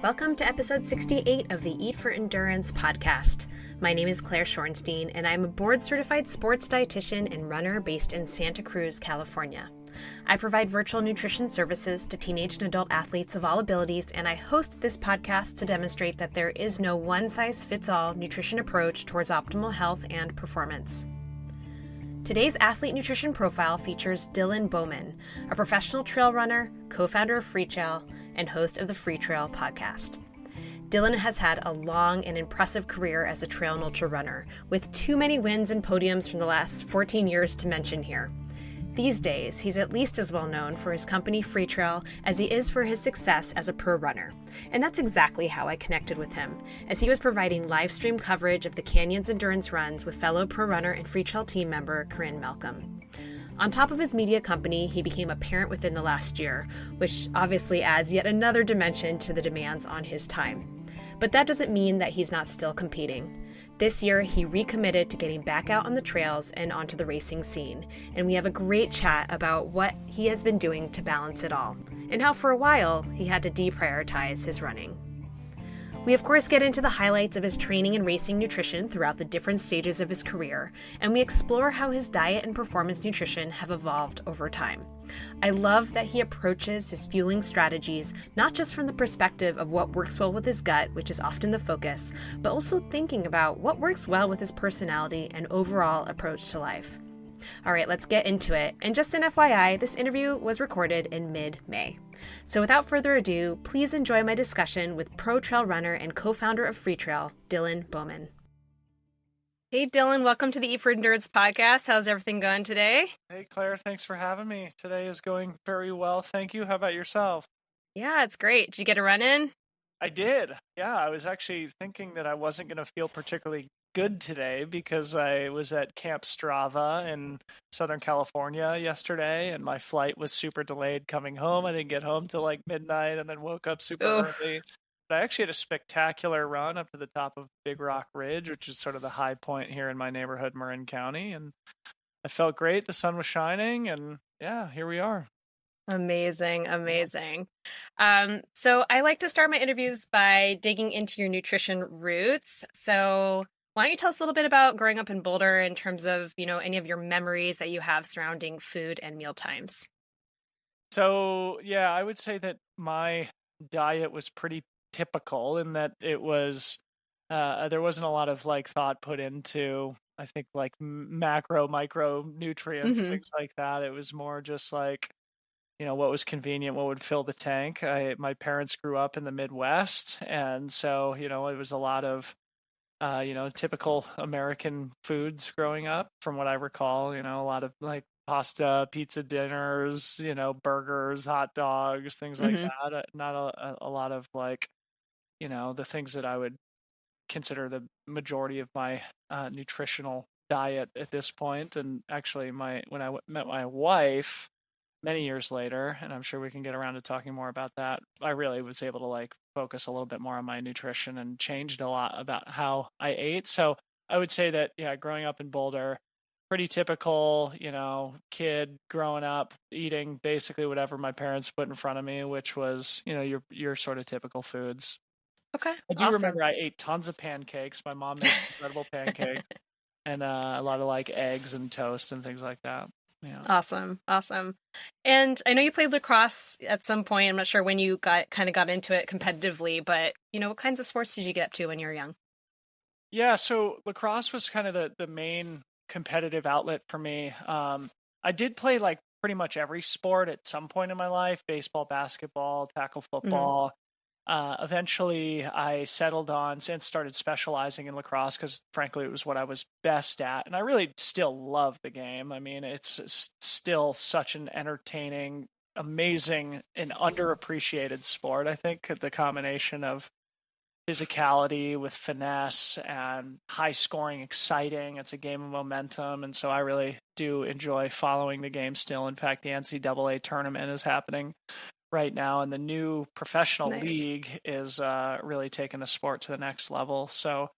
Welcome to episode 68 of the Eat for Endurance podcast. My name is Claire Schornstein, and I'm a board-certified sports dietitian and runner based in Santa Cruz, California. I provide virtual nutrition services to teenage and adult athletes of all abilities, and I host this podcast to demonstrate that there is no one-size-fits-all nutrition approach towards optimal health and performance. Today's athlete nutrition profile features Dylan Bowman, a professional trail runner, co-founder of Freetrail, and host of the Freetrail podcast. Dylan has had a long and impressive career as a trail and ultra runner, with too many wins and podiums from the last 14 years to mention here. These days, he's at least as well known for his company Freetrail as he is for his success as a pro runner. And that's exactly how I connected with him, as he was providing live stream coverage of the Canyons endurance runs with fellow pro runner and Freetrail team member Corinne Malcolm. On top of his media company, he became a parent within the last year, which obviously adds yet another dimension to the demands on his time. But that doesn't mean that he's not still competing. This year, he recommitted to getting back out on the trails and onto the racing scene, and we have a great chat about what he has been doing to balance it all, and how for a while he had to deprioritize his running. We of course get into the highlights of his training and racing nutrition throughout the different stages of his career, and we explore how his diet and performance nutrition have evolved over time. I love that he approaches his fueling strategies not just from the perspective of what works well with his gut, which is often the focus, but also thinking about what works well with his personality and overall approach to life. All right, let's get into it. And just an FYI, this interview was recorded in mid-May. So without further ado, please enjoy my discussion with pro trail runner and co-founder of Freetrail, Dylan Bowman. Hey, Dylan, welcome to the Eat for Endurance podcast. How's everything going today? Hey, Claire, thanks for having me. Today is going very well. Thank you. How about yourself? Yeah, it's great. Did you get a run in? I did. Yeah, I was actually thinking that I wasn't going to feel particularly good today because I was at Camp Strava in Southern California yesterday, and my flight was super delayed coming home. I didn't get home till like midnight and then woke up super early. But I actually had a spectacular run up to the top of Big Rock Ridge, which is sort of the high point here in my neighborhood, Marin County. And I felt great. The sun was shining, and yeah, here we are. Amazing. So I like to start my interviews by digging into your nutrition roots. So why don't you tell us a little bit about growing up in Boulder in terms of, any of your memories that you have surrounding food and meal times? So, yeah, I would say that my diet was pretty typical in that it was, there wasn't a lot of thought put into, I think, macro, micro nutrients, things like that. It was more just what was convenient, what would fill the tank. My parents grew up in the Midwest, and so, it was a lot of, typical American foods growing up, from what I recall. A lot of pasta, pizza dinners, burgers, hot dogs, things like that. Not a lot of the things that I would consider the majority of my nutritional diet at this point. And actually, when I met my wife many years later, and I'm sure we can get around to talking more about that, I really was able to focus a little bit more on my nutrition and changed a lot about how I ate. So I would say that, yeah, growing up in Boulder, pretty typical, kid growing up eating basically whatever my parents put in front of me, which was, your sort of typical foods. Okay. I do remember I ate tons of pancakes. My mom makes incredible pancakes and a lot of eggs and toast and things like that. Yeah. Awesome. And I know you played lacrosse at some point. I'm not sure when you got into it competitively, but what kinds of sports did you get up to when you were young? Yeah, so lacrosse was kind of the main competitive outlet for me. I did play pretty much every sport at some point in my life: baseball, basketball, tackle football. Eventually I settled on and started specializing in lacrosse because frankly it was what I was best at, and I really still love the game. I mean, it's still such an entertaining, amazing, and underappreciated sport. I think the combination of physicality with finesse and high scoring, exciting, it's a game of momentum, and so I really do enjoy following the game still. In fact, the NCAA tournament is happening right now, and the new professional league is really taking the sport to the next level. So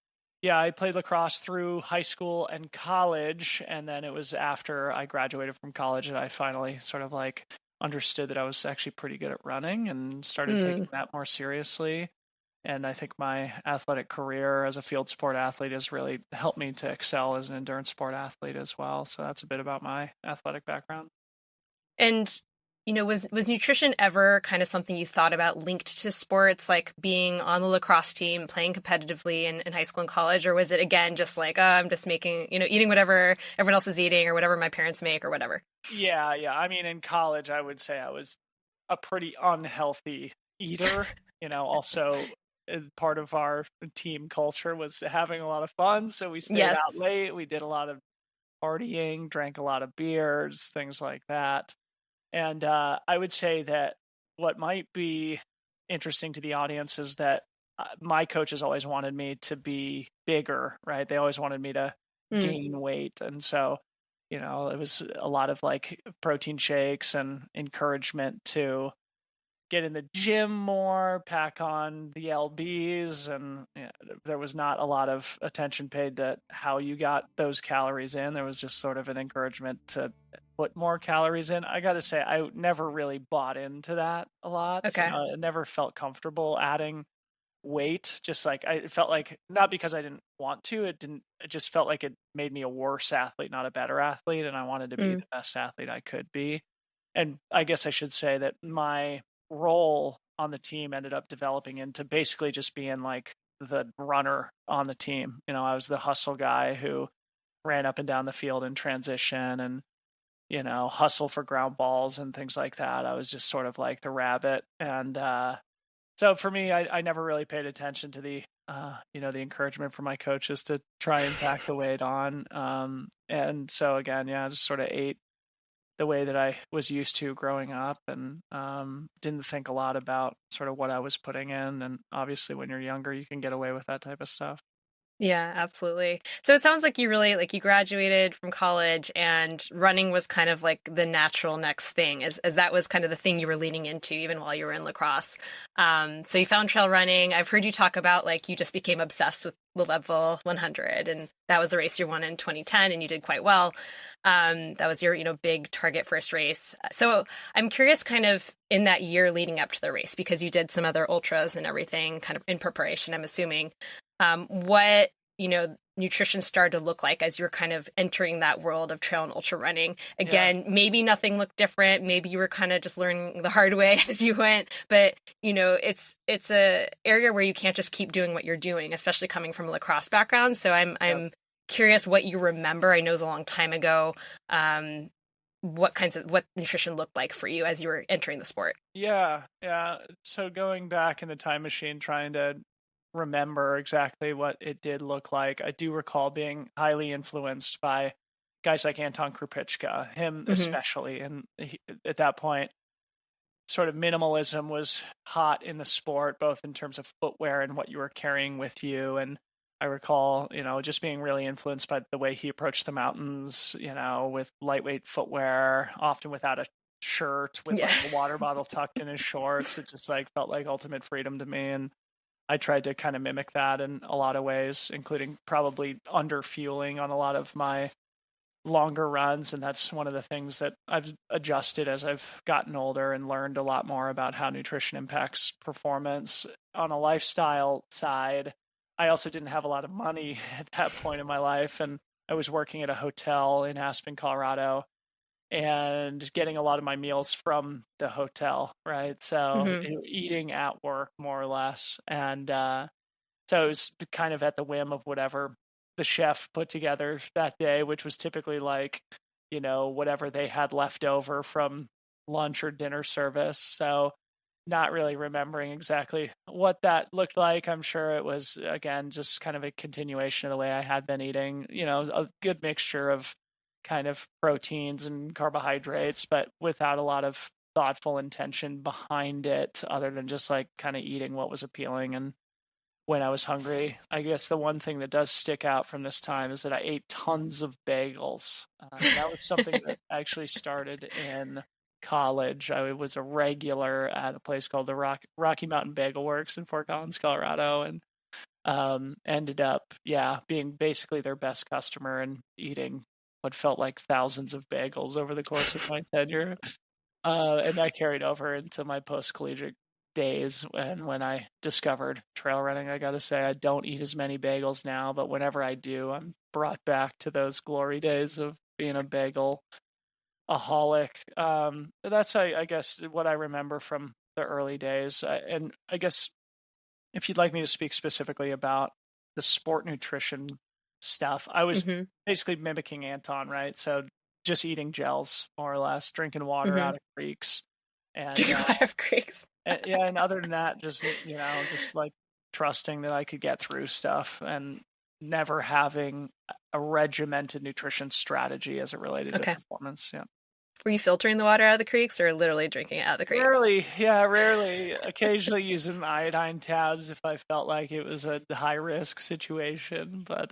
yeah, I played lacrosse through high school and college, and then it was after I graduated from college that I finally sort of understood that I was actually pretty good at running and started taking that more seriously. And I think my athletic career as a field sport athlete has really helped me to excel as an endurance sport athlete as well. So that's a bit about my athletic background. And was nutrition ever kind of something you thought about linked to sports, like being on the lacrosse team, playing competitively in high school and college, or was it again just like, oh, I'm just making, eating whatever everyone else is eating or whatever my parents make or whatever? Yeah, yeah. I mean, in college, I would say I was a pretty unhealthy eater. Also part of our team culture was having a lot of fun. So we stayed out Yes. late. We did a lot of partying, drank a lot of beers, things like that. And I would say that what might be interesting to the audience is that my coaches always wanted me to be bigger, right? They always wanted me to Mm. gain weight. And so, it was a lot of like protein shakes and encouragement to get in the gym more, pack on the LBs, and there was not a lot of attention paid to how you got those calories in. There was just sort of an encouragement to put more calories in. I got to say, I never really bought into that a lot. Okay. I never felt comfortable adding weight. Just like I felt like, not because I didn't want to, it just felt like it made me a worse athlete, not a better athlete. And I wanted to be Mm. the best athlete I could be. And I guess I should say that my role on the team ended up developing into basically just being like the runner on the team. I was the hustle guy who ran up and down the field in transition and, hustle for ground balls and things like that. I was just sort of like the rabbit. And so for me, I never really paid attention to the encouragement from my coaches to try and pack the weight on. And so again, yeah, I just sort of ate the way that I was used to growing up, and didn't think a lot about sort of what I was putting in. And obviously when you're younger, you can get away with that type of stuff. Yeah, absolutely. So it sounds like you really like you graduated from college and running was kind of like the natural next thing as that was kind of the thing you were leaning into even while you were in lacrosse. So you found trail running. I've heard you talk about like you just became obsessed with the level 100 and that was the race you won in 2010 and you did quite well. That was your, big target first race. So I'm curious kind of in that year leading up to the race because you did some other ultras and everything kind of in preparation, I'm assuming. What nutrition started to look like as you were kind of entering that world of trail and ultra running. Yeah. Again, maybe nothing looked different. Maybe you were kind of just learning the hard way as you went. But it's a area where you can't just keep doing what you're doing, especially coming from a lacrosse background. So I'm curious what you remember. I know it was a long time ago. What nutrition looked like for you as you were entering the sport. Yeah. So going back in the time machine, trying to remember exactly what it did look like. I do recall being highly influenced by guys like Anton Krupicka, him Mm-hmm. especially. And at that point, sort of minimalism was hot in the sport, both in terms of footwear and what you were carrying with you. And I recall, just being really influenced by the way he approached the mountains, with lightweight footwear, often without a shirt, with Yeah. like a water bottle tucked in his shorts. It just like felt like ultimate freedom to me. And I tried to kind of mimic that in a lot of ways, including probably under fueling on a lot of my longer runs. And that's one of the things that I've adjusted as I've gotten older and learned a lot more about how nutrition impacts performance. On a lifestyle side, I also didn't have a lot of money at that point in my life. And I was working at a hotel in Aspen, Colorado, and getting a lot of my meals from the hotel, right? So Mm-hmm. eating at work more or less. And so it was kind of at the whim of whatever the chef put together that day, which was typically like, whatever they had left over from lunch or dinner service. So not really remembering exactly what that looked like. I'm sure it was, again, just kind of a continuation of the way I had been eating, a good mixture of kind of proteins and carbohydrates, but without a lot of thoughtful intention behind it, other than just like kind of eating what was appealing and when I was hungry. I guess the one thing that does stick out from this time is that I ate tons of bagels. That was something that actually started in college. I was a regular at a place called the Rocky Mountain Bagel Works in Fort Collins, Colorado, and ended up, being basically their best customer and eating what felt like thousands of bagels over the course of my tenure. And that carried over into my post collegiate days. And when I discovered trail running, I got to say, I don't eat as many bagels now, but whenever I do, I'm brought back to those glory days of being a bagel aholic. That's, I guess, what I remember from the early days. And I guess if you'd like me to speak specifically about the sport nutrition stuff, I was Mm-hmm. basically mimicking Anton, right? So just eating gels, more or less, drinking water Mm-hmm. out of creeks. And Drink water of creeks. yeah, and other than that, just, just like trusting that I could get through stuff and never having a regimented nutrition strategy as it related to Okay. performance. Yeah. Were you filtering the water out of the creeks or literally drinking it out of the creeks? Rarely, yeah, rarely. Occasionally using iodine tabs if I felt like it was a high risk situation. But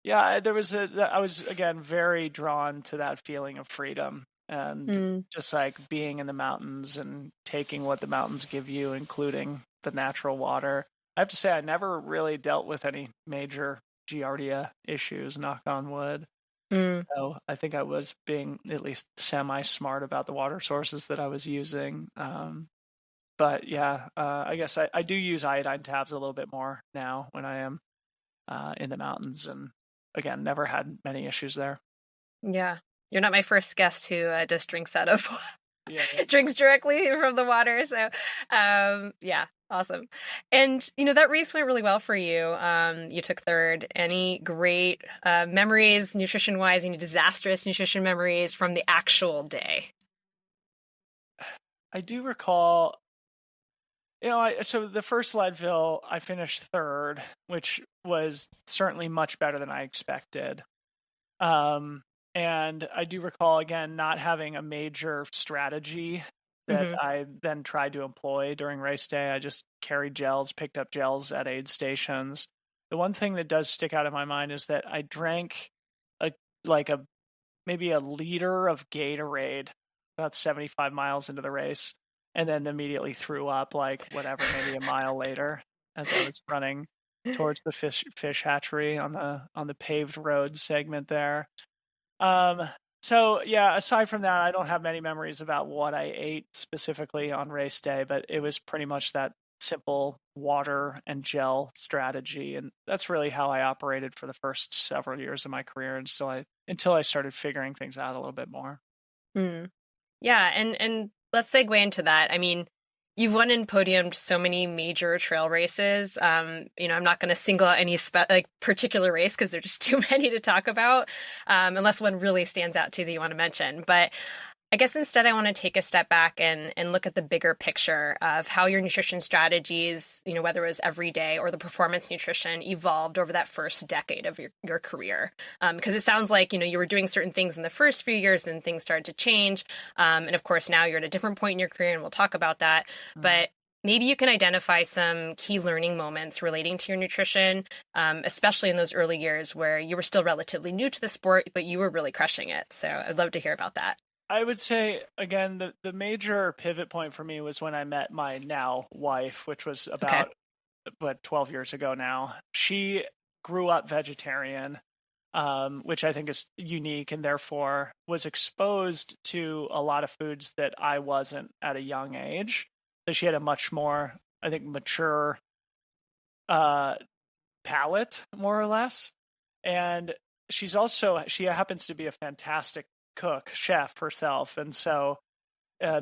yeah, I was again very drawn to that feeling of freedom and Mm. just like being in the mountains and taking what the mountains give you, including the natural water. I have to say, I never really dealt with any major Giardia issues, knock on wood. Mm. So I think I was being at least semi-smart about the water sources that I was using. But yeah, I guess I do use iodine tabs a little bit more now when I am in the mountains. And again, never had many issues there. Yeah. You're not my first guest who just drinks out of Yeah. drinks directly from the water. So, yeah, awesome. And that race went really well for you. You took third. Any great memories, nutrition wise? Any disastrous nutrition memories from the actual day? I do recall, so the first Leadville, I finished third, which was certainly much better than I expected. And I do recall, again, not having a major strategy that Mm-hmm. I then tried to employ during race day. I just carried gels, picked up gels at aid stations. The one thing that does stick out in my mind is that I drank a like a maybe a liter of Gatorade about 75 miles into the race, and then immediately threw up like whatever, maybe a mile later as I was running towards the fish hatchery on the paved road segment there. Um, so yeah, aside from that, I don't have many memories about what I ate specifically on race day, but it was pretty much that simple water and gel strategy. And that's really how I operated for the first several years of my career until I started figuring things out a little bit more. Mm. Yeah, and let's segue into that. I mean, you've won and podiumed so many major trail races. I'm not going to single out any particular race because there's just too many to talk about, unless one really stands out to you that you want to mention. But I guess instead I want to take a step back and look at the bigger picture of how your nutrition strategies, whether it was every day or the performance nutrition, evolved over that first decade of your career. Because it sounds like, you were doing certain things in the first few years, and then things started to change. And of course, now you're at a different point in your career, and we'll talk about that. But maybe you can identify some key learning moments relating to your nutrition, especially in those early years where you were still relatively new to the sport, but you were really crushing it. So I'd love to hear about that. I would say, again, the major pivot point for me was when I met my now wife, which was Okay. about 12 years ago now. She grew up vegetarian, which I think is unique, and therefore was exposed to a lot of foods that I wasn't at a young age. So she had a much more, I think, mature palate, more or less. And she happens to be a fantastic chef herself. And so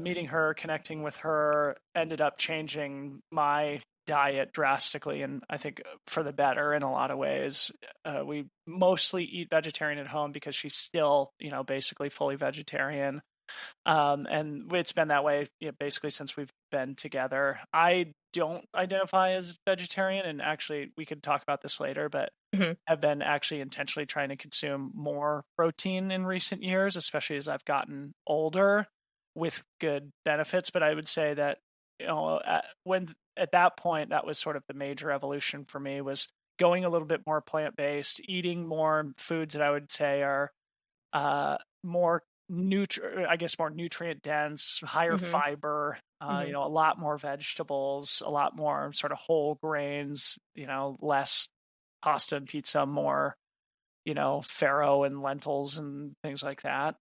meeting her, connecting with her ended up changing my diet drastically, and I think for the better in a lot of ways. We mostly eat vegetarian at home because she's still, basically fully vegetarian. And it's been that way, basically since we've been together. I don't identify as vegetarian, and actually we could talk about this later, but Mm-hmm. have been actually intentionally trying to consume more protein in recent years, especially as I've gotten older, with good benefits. But I would say that, at that point, that was sort of the major evolution for me, was going a little bit more plant-based, eating more foods that I would say are more more nutrient dense, higher Mm-hmm. fiber, Mm-hmm. a lot more vegetables, a lot more sort of whole grains, less pasta and pizza, more, farro and lentils and things like that.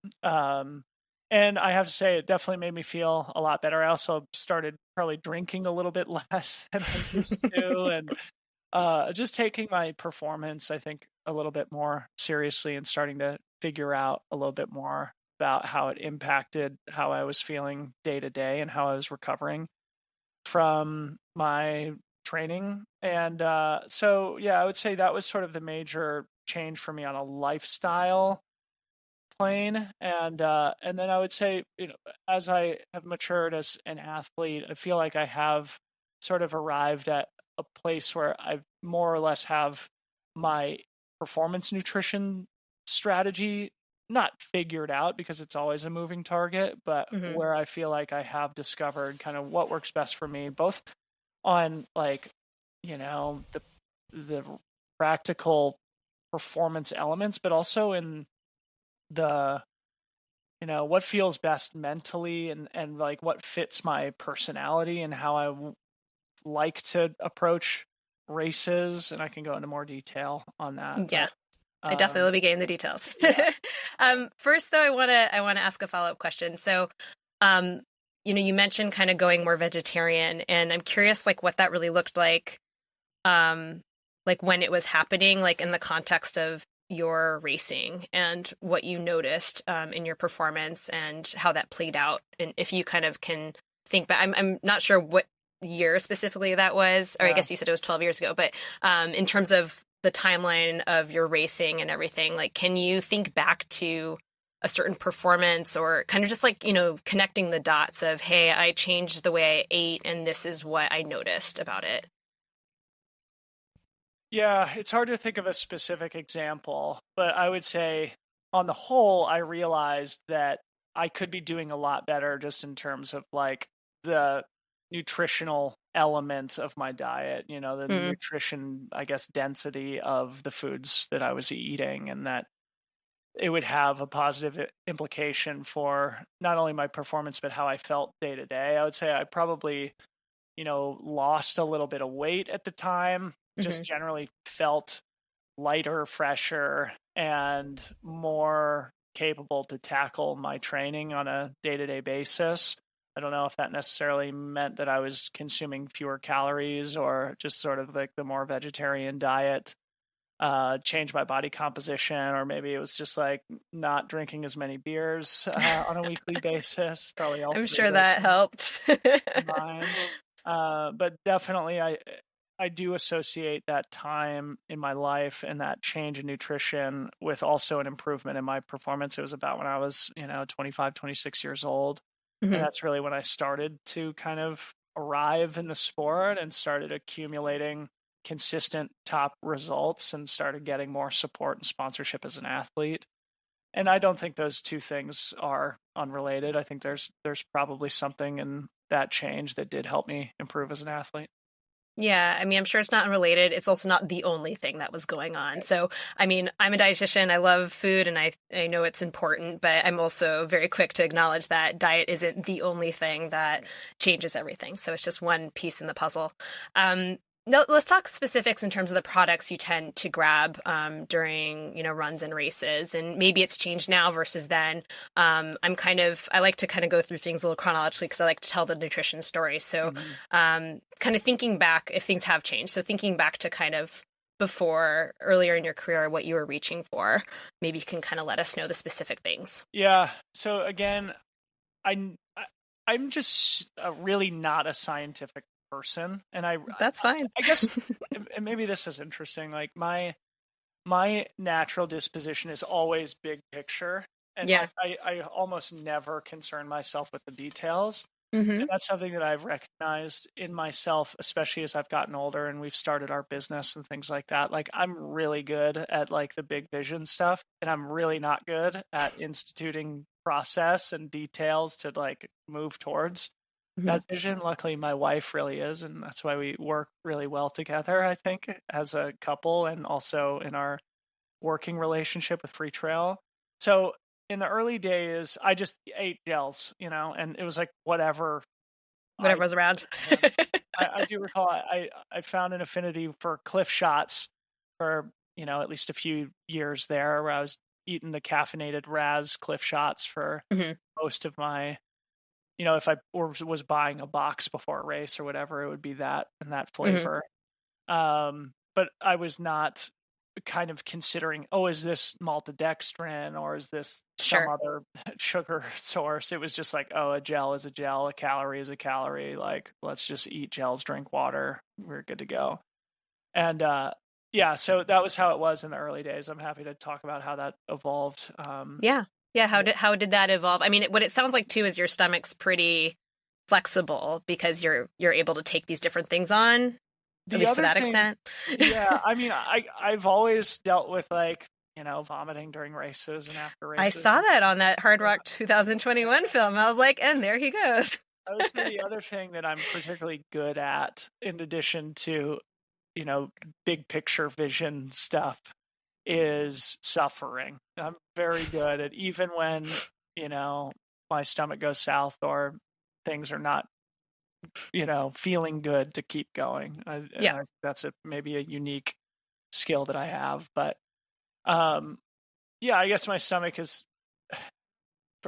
And I have to say, it definitely made me feel a lot better. I also started probably drinking a little bit less than I used to, and just taking my performance, I think, a little bit more seriously and starting to figure out a little bit more about how it impacted how I was feeling day to day and how I was recovering from my training. And so, yeah, I would say that was sort of the major change for me on a lifestyle plane. And then I would say, as I have matured as an athlete, I feel like I have sort of arrived at a place where I more or less have my performance nutrition strategy not figured out, because it's always a moving target, but Hmm. where I feel like I have discovered kind of what works best for me, both on like, the practical performance elements, but also in the what feels best mentally, and like what fits my personality and how like to approach races, and I can go into more detail on that, Yeah. but I definitely um will be getting the details. yeah. First, though, I want to ask a follow-up question. So, um, you mentioned kind of going more vegetarian, and I'm curious, like, what that really looked um, like when it was happening, like in the context of your racing, and what you noticed in your performance, and how that played out, and if you kind of can think back. I'm not sure what year specifically that was, or I Yeah. guess you said it was 12 years ago, but in terms of the timeline of your racing and everything, like, can you think back to a certain performance, or kind of just like, connecting the dots of, hey, I changed the way I ate and this is what I noticed about it? Yeah, it's hard to think of a specific example, but I would say on the whole, I realized that I could be doing a lot better just in terms of like the nutritional element of my diet, the Mm, nutrition, I guess, density of the foods that I was eating, and that it would have a positive implication for not only my performance, but how I felt day to day. I would say I probably lost a little bit of weight at the time, hmm. just generally felt lighter, fresher, and more capable to tackle my training on a day to day basis. I don't know if that necessarily meant that I was consuming fewer calories, or just sort of like the more vegetarian diet changed my body composition, or maybe it was just like not drinking as many beers on a weekly basis. Probably all I'm three of sure those that things helped. combined. But definitely, I do associate that time in my life and that change in nutrition with also an improvement in my performance. It was about when I was 25, 26 years old, and Hmm. that's really when I started to kind of arrive in the sport and started accumulating consistent top results and started getting more support and sponsorship as an athlete. And I don't think those two things are unrelated. I think there's probably something in that change that did help me improve as an athlete. Yeah, I mean, I'm sure it's not unrelated. It's also not the only thing that was going on. Right. So, I mean, I'm a dietitian. I love food, and I know it's important, but I'm also very quick to acknowledge that diet isn't the only thing that changes everything. So it's just one piece in the puzzle. No, let's talk specifics in terms of the products you tend to grab during, runs and races, and maybe it's changed now versus then. I like to kind of go through things a little chronologically because I like to tell the nutrition story. So, Hmm. kind of thinking back, if things have changed. So thinking back to kind of before, earlier in your career, what you were reaching for, maybe you can kind of let us know the specific things. Yeah. So again, I I'm just really not a scientific person, and That's fine. I guess, and maybe this is interesting. Like my natural disposition is always big picture, and Yeah. like I almost never concern myself with the details. Hmm. And that's something that I've recognized in myself, especially as I've gotten older and we've started our business and things like that. Like I'm really good at like the big vision stuff, and I'm really not good at instituting process and details to like move towards Hmm. that vision. Luckily, my wife really is, and that's why we work really well together, I think, as a couple, and also in our working relationship with Freetrail. So in the early days, I just ate gels, and it was like whatever I Whatever was around. had. I do recall I found an affinity for cliff shots for at least a few years there, where I was eaten the caffeinated Raz Cliff Shots for Mhm. most of my, if I was buying a box before a race or whatever, it would be that and that Mhm. flavor. But I was not kind of considering, oh, is this maltodextrin or is this some Sure. other sugar source? It was just like, oh, a gel is a gel, a calorie is a calorie. Like, let's just eat gels, drink water. We're good to go. And yeah, so that was how it was in the early days. I'm happy to talk about how that evolved. Yeah. Yeah. How did that evolve? I mean, what it sounds like too is your stomach's pretty flexible because you're able to take these different things on, at The least to other that thing, extent. yeah, I mean, I've always dealt with like, vomiting during races and after I races. saw that on that Hard Rock 2021 film. I was like, and there he goes. I would say the other thing that I'm particularly good at, in addition to, big picture vision stuff, is suffering. I'm very good at, even when, my stomach goes south or things are not, feeling good, to keep going. And Yeah. I think that's maybe a unique skill that I have. But um, yeah, I guess my stomach is,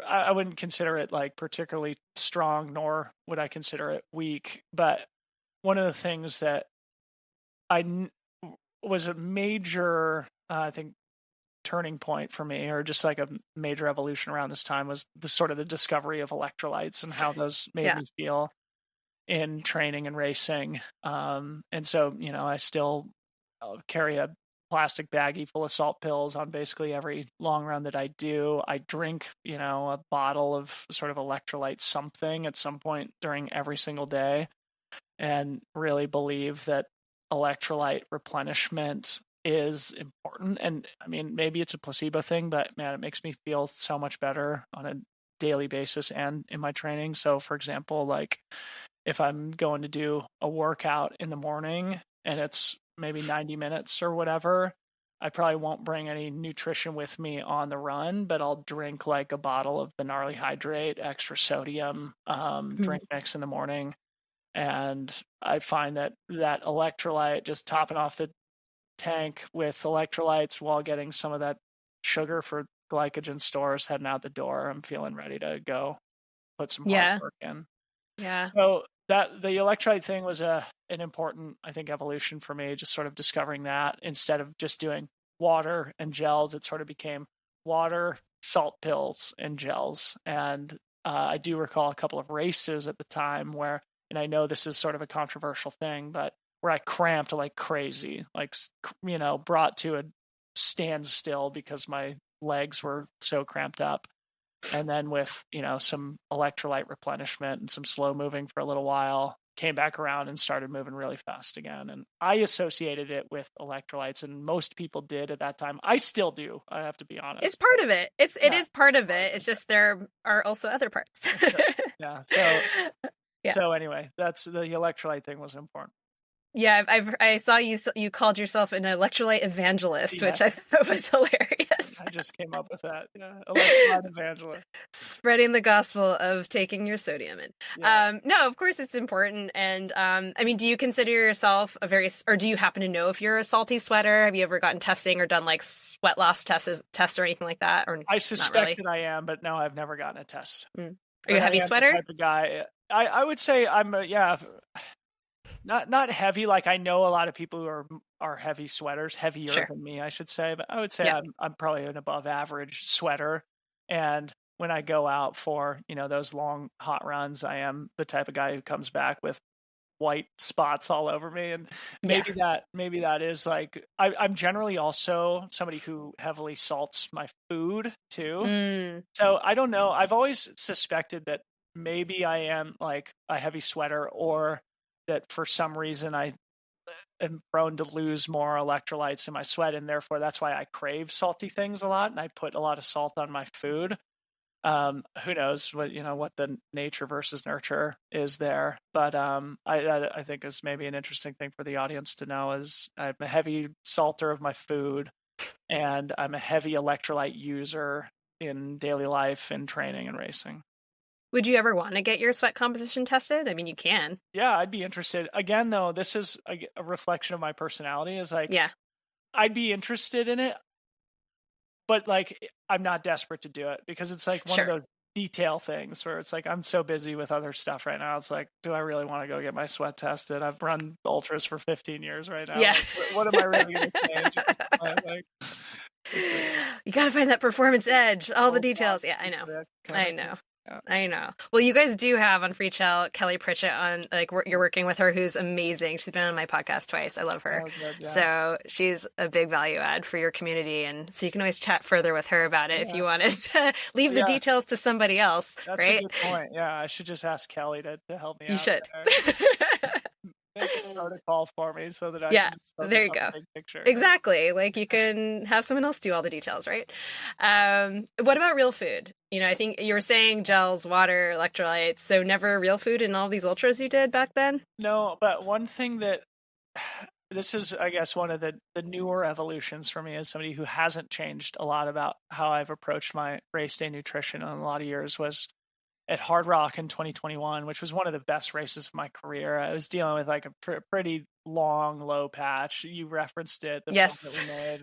I wouldn't consider it like particularly strong, nor would I consider it weak. But one of the things that was a major, I think, turning point for me, or just like a major evolution around this time, was the sort of the discovery of electrolytes and how those made Yeah. me feel in training and racing. And so, I still carry a plastic baggie full of salt pills on basically every long run that I do. I drink, a bottle of sort of electrolyte something at some point during every single day, and really believe that electrolyte replenishment is important. And I mean, maybe it's a placebo thing, but man, it makes me feel so much better on a daily basis and in my training. So for example, like if I'm going to do a workout in the morning and it's maybe 90 minutes or whatever, I probably won't bring any nutrition with me on the run, but I'll drink like a bottle of the Gnarly Hydrate, extra sodium, drink mix in the morning. And I find that electrolyte, just topping off the tank with electrolytes while getting some of that sugar for glycogen stores heading out the door, I'm feeling ready to go put some hard Yeah. work in. Yeah. So that the electrolyte thing was an important, I think, evolution for me, just sort of discovering that instead of just doing water and gels, it sort of became water, salt pills, and gels. And I do recall a couple of races at the time where, and I know this is sort of a controversial thing, but where I cramped like crazy, like, brought to a standstill because my legs were so cramped up. And then with, some electrolyte replenishment and some slow moving for a little while, came back around and started moving really fast again. And I associated it with electrolytes, and most people did at that time. I still do, I have to be honest. It's part of it. It Yeah. is part of it. It's just there are also other parts. Yeah. Yeah. So anyway, that's the electrolyte thing was important. Yeah, I saw you called yourself an electrolyte evangelist, which I thought was hilarious. I just came up with that. Yeah, electrolyte evangelist. Spreading the gospel of taking your sodium in. Yeah. No, of course it's important. And I mean, do you consider yourself or do you happen to know if you're a salty sweater? Have you ever gotten testing or done like sweat loss tests or anything like that? Or I suspect that I am, but no, I've never gotten a test. Are you a heavy sweater? Type of guy. I would say I'm not heavy. Like I know a lot of people who are heavy sweaters, heavier than me, I should say. But I would say I'm probably an above average sweater. And when I go out for, those long hot runs, I am the type of guy who comes back with white spots all over me. And maybe that is like, I'm generally also somebody who heavily salts my food too. So I don't know. I've always suspected that maybe I am like a heavy sweater, or that for some reason I am prone to lose more electrolytes in my sweat, and therefore that's why I crave salty things a lot, and I put a lot of salt on my food. Who knows what the nature versus nurture is there, but I think is maybe an interesting thing for the audience to know is I'm a heavy salter of my food, and I'm a heavy electrolyte user in daily life, in training and racing. Would you ever want to get your sweat composition tested? I mean, you can. Yeah, I'd be interested. Again, though, this is a reflection of my personality. Is like, I'd be interested in it. but like I'm not desperate to do it because it's like one of Sure. those detail things where it's like I'm so busy with other stuff right now. It's like, do I really want to go get my sweat tested? I've run ultras for 15 years right now. Yeah. Like, what am I really going to change at this point? Like, You got to find that performance edge, all the oh God, details. Yeah, I know. that kind I of thing. know. Yeah. I know. Well, you guys do have on Freetrail Kelly Pritchett on, like, you're working with her, who's amazing. She's been on my podcast twice. I love her. Oh, good, yeah. So she's a big value add for your community. And so you can always chat further with her about it if you wanted to leave the details to somebody else, That's right? a good point. Yeah, I should just ask Kelly to help me You out should. there. Make a protocol for me so that I Yeah, can just focus there you on go. the big picture. Exactly. Like you can have someone else do all the details, right? What about real food? You know, I think you were saying gels, water, electrolytes. So never real food in all these ultras you did back then? No, but one thing that this is, I guess, one of the newer evolutions for me as somebody who hasn't changed a lot about how I've approached my race day nutrition in a lot of years was at Hard Rock in 2021, which was one of the best races of my career. I was dealing with like a pretty long low patch. You referenced it, the film that we made.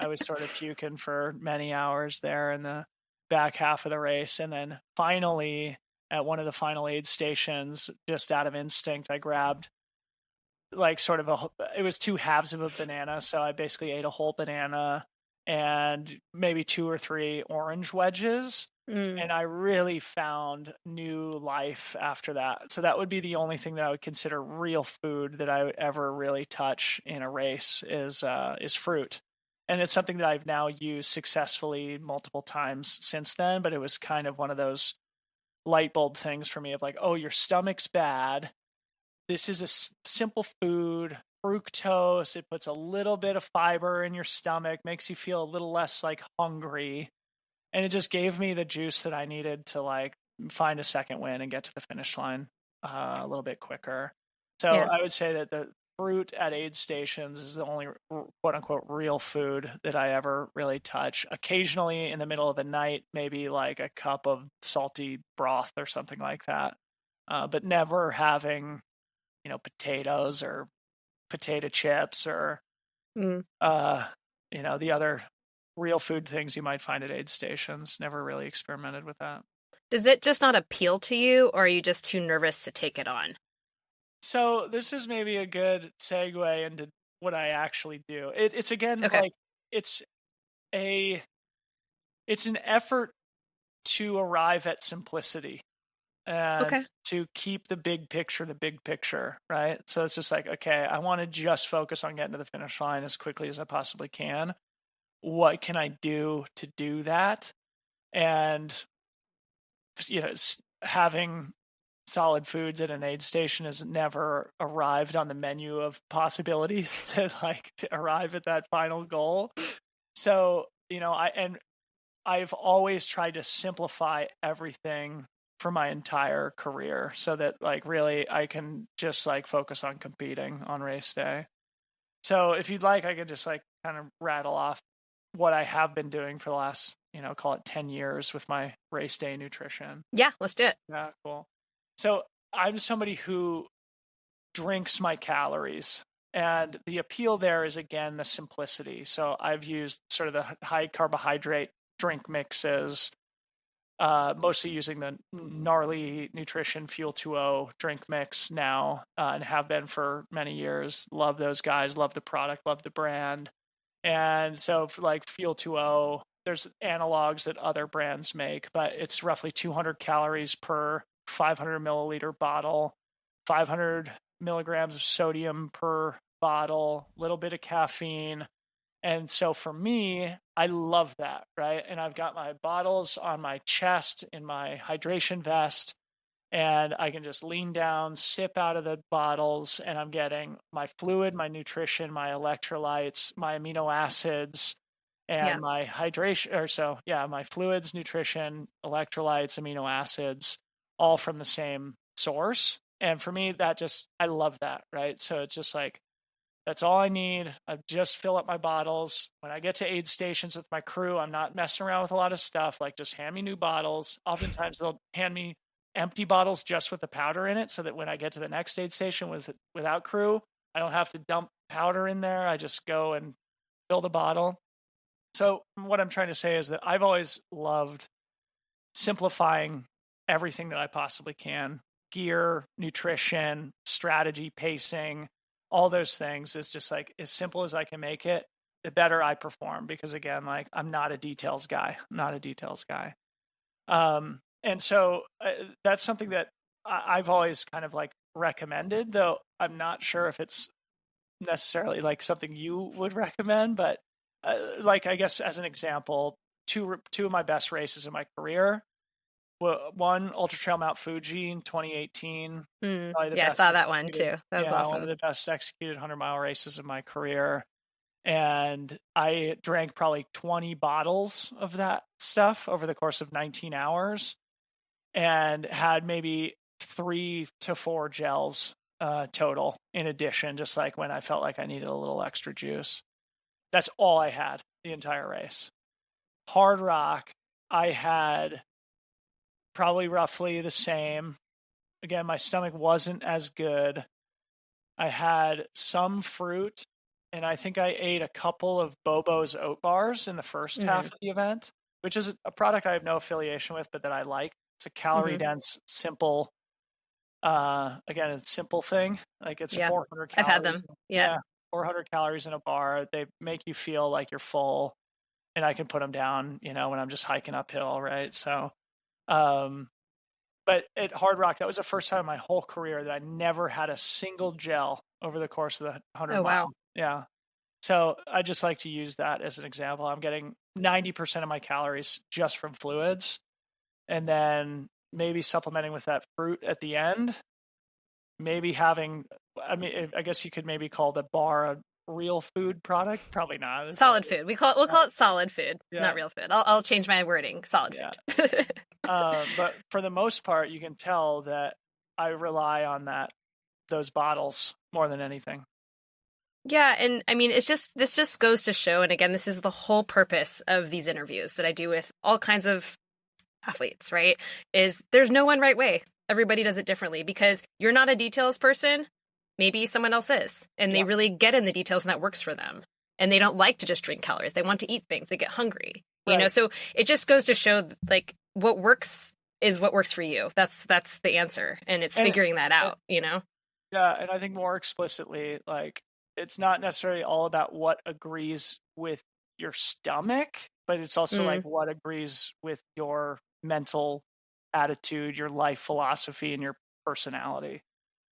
I was sort of puking for many hours there in the back half of the race. And then finally, at one of the final aid stations, just out of instinct, I grabbed like sort of it was 2 halves of a banana. So I basically ate a whole banana and maybe 2 or 3 orange wedges. And I really found new life after that. So that would be the only thing that I would consider real food that I would ever really touch in a race is fruit. And it's something that I've now used successfully multiple times since then. But it was kind of one of those light bulb things for me of like, oh, your stomach's bad. This is a simple food, fructose. It puts a little bit of fiber in your stomach, makes you feel a little less like hungry. And it just gave me the juice that I needed to like find a second win and get to the finish line a little bit quicker. So I would say that the fruit at aid stations is the only quote unquote real food that I ever really touch. Occasionally in the middle of the night, maybe like a cup of salty broth or something like that. But never having, potatoes or potato chips or, the other real food things you might find at aid stations. Never really experimented with that. Does it just not appeal to you, or are you just too nervous to take it on? So this is maybe a good segue into what I actually do. It's again like it's an effort to arrive at simplicity and to keep the big picture, right? So it's just like, okay, I want to just focus on getting to the finish line as quickly as I possibly can. What can I do to do that? And, having solid foods at an aid station has never arrived on the menu of possibilities to arrive at that final goal. So, I've always tried to simplify everything for my entire career so that like really I can just like focus on competing on race day. So if you'd like, I could just like kind of rattle off what I have been doing for the last, call it 10 years with my race day nutrition. Yeah, let's do it. Yeah, cool. So I'm somebody who drinks my calories. And the appeal there is, again, the simplicity. So I've used sort of the high carbohydrate drink mixes, mostly using the Gnarly Nutrition Fuel 2.0 drink mix now, and have been for many years. Love those guys, love the product, love the brand. And so for like Fuel 2.0, there's analogs that other brands make, but it's roughly 200 calories per 500 milliliter bottle, 500 milligrams of sodium per bottle, a little bit of caffeine. And so for me, I love that, right? And I've got my bottles on my chest in my hydration vest, and I can just lean down, sip out of the bottles, and I'm getting my fluid, my nutrition, my electrolytes, my amino acids, and my hydration, my fluids, nutrition, electrolytes, amino acids, all from the same source. And for me, I love that, right? So it's just like, that's all I need. I just fill up my bottles. When I get to aid stations with my crew, I'm not messing around with a lot of stuff. Like, just hand me new bottles. Oftentimes they'll hand me empty bottles just with the powder in it, so that when I get to the next aid station without crew, I don't have to dump powder in there. I just go and fill the bottle. So what I'm trying to say is that I've always loved simplifying everything that I possibly can. Gear, nutrition, strategy, pacing, all those things is just like as simple as I can make it, the better I perform. Because again, like I'm not a details guy, not a details guy. And so that's something that I've always kind of like recommended, though I'm not sure if it's necessarily like something you would recommend, but like I guess as an example, two of my best races in my career. Well, one Ultra Trail Mount Fuji in 2018. Probably the Yeah, I best saw that one executed, too. That was one of awesome. the best executed 100-mile races of my career. And I drank probably 20 bottles of that stuff over the course of 19 hours and had maybe 3 to 4 gels total in addition, just like when I felt like I needed a little extra juice. That's all I had the entire race. Hard Rock, I had probably roughly the same. Again, my stomach wasn't as good. I had some fruit, and I think I ate a couple of Bobo's oat bars in the first half of the event, which is a product I have no affiliation with, but that I like. It's a calorie dense, simple, again, a simple thing. Like it's 400 calories. I've had them. Yeah. 400 calories in a bar. They make you feel like you're full, and I can put them down, when I'm just hiking uphill, right? So, but at Hard Rock, that was the first time in my whole career that I never had a single gel over the course of the 100 Oh, mile. wow. Yeah. So I just like to use that as an example. I'm getting 90% of my calories just from fluids, and then maybe supplementing with that fruit at the end. Maybe having, I guess you could maybe call the bar a real food product. Probably not. Solid food. We'll call it solid food, not real food. I'll change my wording. Solid food. But for the most part, you can tell that I rely on those bottles more than anything. Yeah, and I mean, this just goes to show, and again, this is the whole purpose of these interviews that I do with all kinds of athletes, right? Is there's no one right way. Everybody does it differently because you're not a details person. Maybe someone else is, and they really get in the details, and that works for them. And they don't like to just drink calories. They want to eat things. They get hungry, so it just goes to show like what works is what works for you. That's the answer. And it's figuring that out, Yeah. And I think more explicitly, like it's not necessarily all about what agrees with your stomach, but it's also like what agrees with your mental attitude, your life philosophy, and your personality.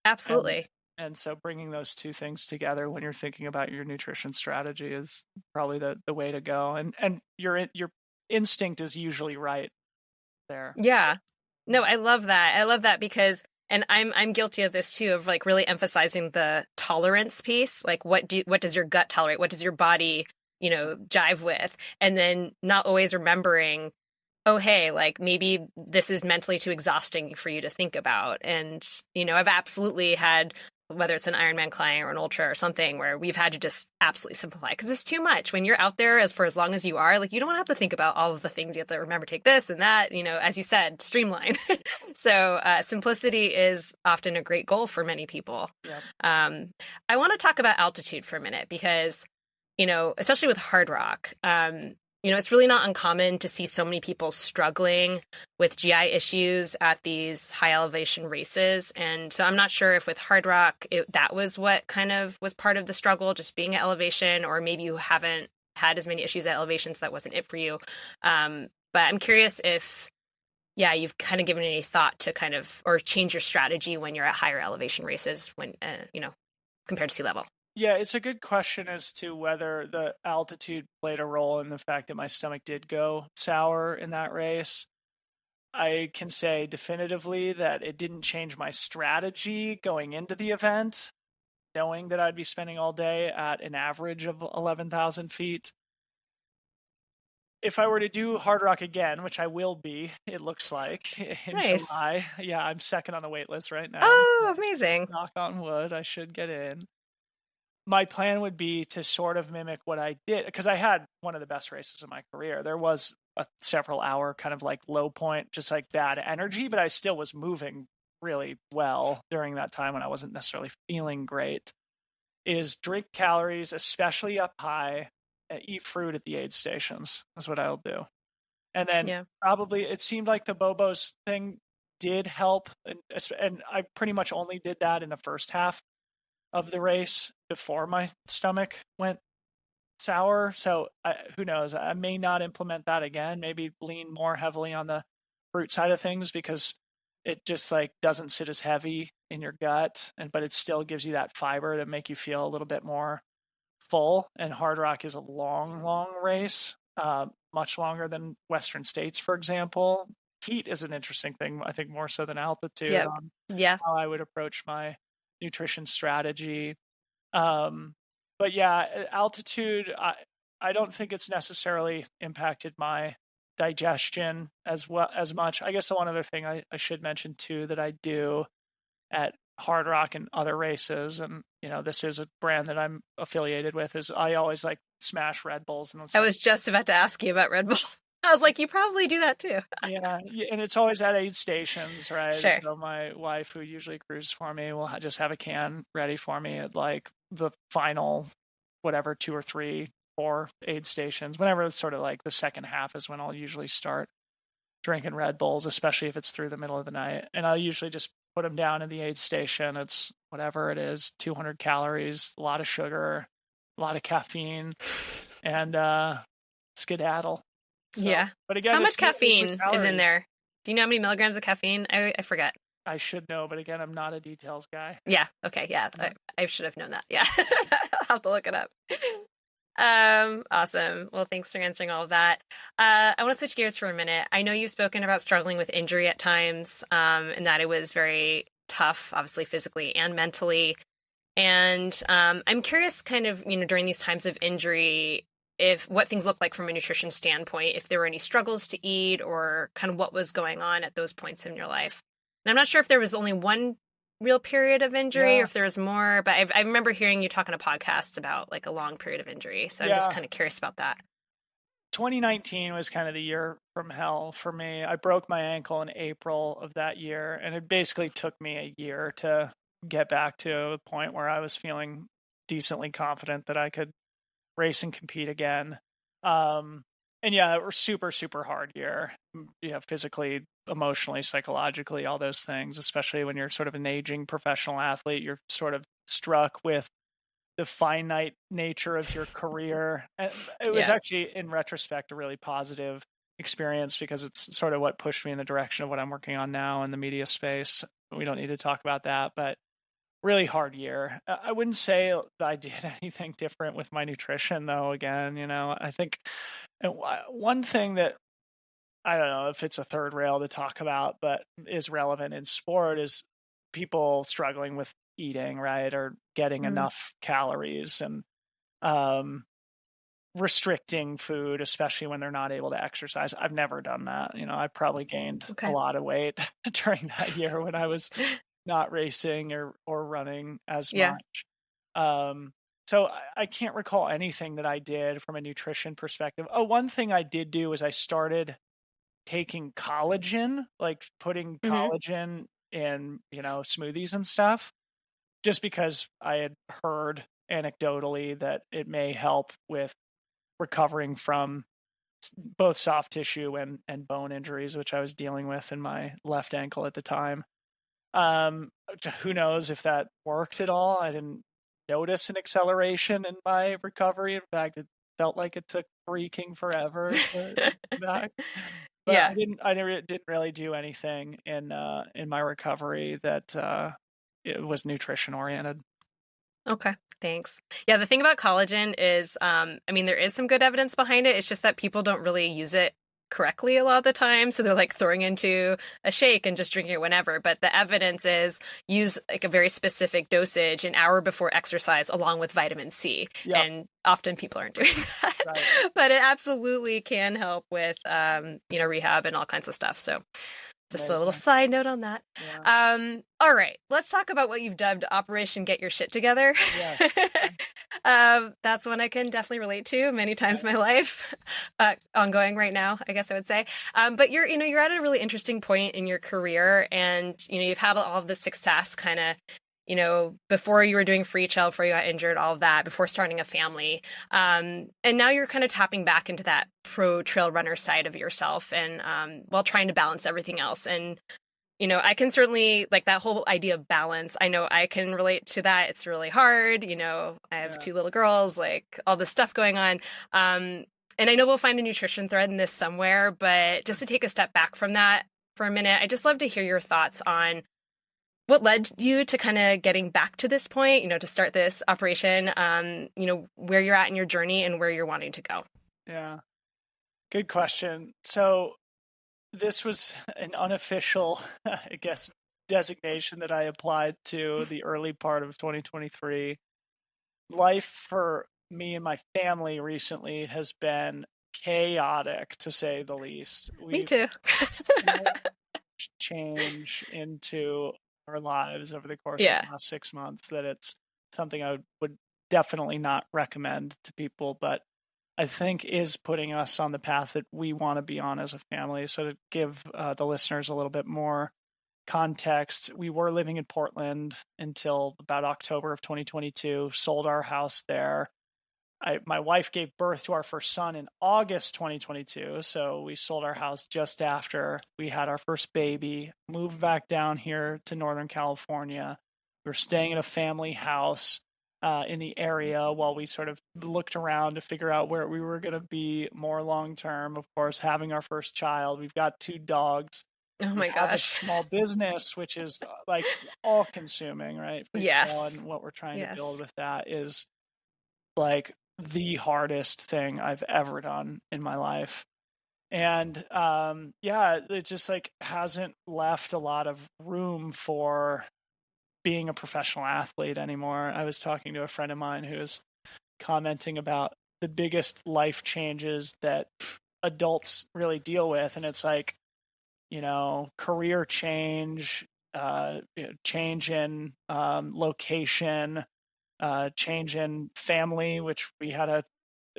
Absolutely. And so bringing those two things together when you're thinking about your nutrition strategy is probably the way to go. And your instinct is usually right there. Yeah. No, I love that. I love that because, and I'm guilty of this too, of like really emphasizing the tolerance piece. Like what does your gut tolerate? What does your body, jive with? And then not always remembering, oh, hey, like maybe this is mentally too exhausting for you to think about. And, I've absolutely had, whether it's an Ironman client or an ultra or something, where we've had to just absolutely simplify because it's too much. When you're out there for as long as you are, like you don't have to think about all of the things. You have to remember, take this and that, as you said, streamline. So simplicity is often a great goal for many people. Yeah. I want to talk about altitude for a minute because, especially with Hard Rock, it's really not uncommon to see so many people struggling with GI issues at these high elevation races. And so I'm not sure if with Hard Rock, that was what kind of was part of the struggle, just being at elevation, or maybe you haven't had as many issues at elevation, so that wasn't it for you. But I'm curious if, you've kind of given any thought to kind of, or change your strategy when you're at higher elevation races when, compared to sea level. Yeah, it's a good question as to whether the altitude played a role in the fact that my stomach did go sour in that race. I can say definitively that it didn't change my strategy going into the event, knowing that I'd be spending all day at an average of 11,000 feet. If I were to do Hard Rock again, which I will be, it looks like, in July. Yeah, I'm second on the wait list right now. Oh, so amazing. Knock on wood, I should get in. My plan would be to sort of mimic what I did, because I had one of the best races of my career. There was a several hour kind of like low point, just like bad energy, but I still was moving really well during that time when I wasn't necessarily feeling great. Is drink calories, especially up high, eat fruit at the aid stations. That's what I'll do. And then Yeah. probably it seemed like the Bobos thing did help. And I pretty much only did that in the first half of the race before my stomach went sour. So who knows? I may not implement that again. Maybe lean more heavily on the fruit side of things because it just like doesn't sit as heavy in your gut, but it still gives you that fiber to make you feel a little bit more full. And Hard Rock is a long race, much longer than Western States, for example. Heat is an interesting thing, I think, more so than altitude. Yep. Yeah. How I would approach my nutrition strategy. But yeah, altitude, I don't think it's necessarily impacted my digestion as much. I guess the one other thing I should mention too that I do at Hard Rock and other races, and this is a brand that I'm affiliated with, is I always like smash Red Bulls. And I was just about to ask you about Red Bull. I was like, you probably do that too. Yeah, and it's always at aid stations, right? Sure. So my wife, who usually cruises for me, will just have a can ready for me at like the final, whatever, 2 or 3, 4 aid stations. Whenever it's sort of like the second half is when I'll usually start drinking Red Bulls, especially if it's through the middle of the night. And I'll usually just put them down in the aid station. It's whatever it is, 200 calories, a lot of sugar, a lot of caffeine, and skedaddle. So, yeah. But again, how much caffeine is in there? Do you know how many milligrams of caffeine? I forget. I should know, but again, I'm not a details guy. Yeah. Okay. Yeah. I should have known that. Yeah. I'll have to look it up. Awesome. Well, thanks for answering all of that. I want to switch gears for a minute. I know you've spoken about struggling with injury at times, and that it was very tough, obviously physically and mentally. And I'm curious kind of, during these times of injury, what things look like from a nutrition standpoint, if there were any struggles to eat or kind of what was going on at those points in your life. And I'm not sure if there was only one real period of injury or if there was more, but I remember hearing you talk on a podcast about like a long period of injury. So I'm just kind of curious about that. 2019 was kind of the year from hell for me. I broke my ankle in April of that year, and it basically took me a year to get back to a point where I was feeling decently confident that I could race and compete again. And yeah, it was super hard year. Physically, emotionally, psychologically, all those things, especially when you're sort of an aging professional athlete, you're sort of struck with the finite nature of your career. And it was actually, in retrospect, a really positive experience because it's sort of what pushed me in the direction of what I'm working on now in the media space. We don't need to talk about that, but really hard year. I wouldn't say that I did anything different with my nutrition, though. Again, I think one thing that, I don't know if it's a third rail to talk about, but is relevant in sport is people struggling with eating, right? Or getting enough calories and restricting food, especially when they're not able to exercise. I've never done that. I probably gained a lot of weight during that year when I was not racing or running as much. So I can't recall anything that I did from a nutrition perspective. Oh, one thing I did do is I started taking collagen, like putting collagen in, smoothies and stuff, just because I had heard anecdotally that it may help with recovering from both soft tissue and bone injuries, which I was dealing with in my left ankle at the time. Who knows if that worked at all? I didn't notice an acceleration in my recovery. In fact, it felt like it took freaking forever to come back. But I didn't really do anything in my recovery that it was nutrition oriented. Okay, thanks. Yeah, the thing about collagen is, there is some good evidence behind it. It's just that people don't really use it correctly a lot of the time. So they're like throwing into a shake and just drinking it whenever. But the evidence is use like a very specific dosage an hour before exercise along with vitamin C. Yep. And often people aren't doing that. Right. But it absolutely can help with, rehab and all kinds of stuff. So just a little side note on that. Yeah. All right, let's talk about what you've dubbed Operation Get Your Shit Together. Yes. That's one I can definitely relate to many times in my life, ongoing right now, I guess I would say. But you're at a really interesting point in your career, and you've had all of this success kind of before you were doing Freetrail, before you got injured, all of that, before starting a family. And now you're kind of tapping back into that pro trail runner side of yourself and while trying to balance everything else. And, I can certainly like that whole idea of balance. I know I can relate to that. It's really hard. I have two little girls, like all this stuff going on. And I know we'll find a nutrition thread in this somewhere, but just to take a step back from that for a minute, I just love to hear your thoughts on what led you to kind of getting back to this point, to start this operation, where you're at in your journey and where you're wanting to go. Yeah, good question. So this was an unofficial, I guess, designation that I applied to the early part of 2023. Life for me and my family recently has been chaotic, to say the least. Me too. Change into our lives over the course of the last 6 months that it's something I would definitely not recommend to people, but I think is putting us on the path that we want to be on as a family. So to give the listeners a little bit more context, we were living in Portland until about October of 2022, sold our house there. My wife gave birth to our first son in August 2022. So we sold our house just after we had our first baby, moved back down here to Northern California. We were staying in a family house in the area while we sort of looked around to figure out where we were going to be more long term. Of course, having our first child, we've got 2 dogs. Oh my have gosh. a small business, which is like all consuming, right? Yes. And what we're trying to build with that is like the hardest thing I've ever done in my life. And it just like hasn't left a lot of room for being a professional athlete anymore. I was talking to a friend of mine who was commenting about the biggest life changes that adults really deal with. And it's like, career change, change in location, change in family, which we had a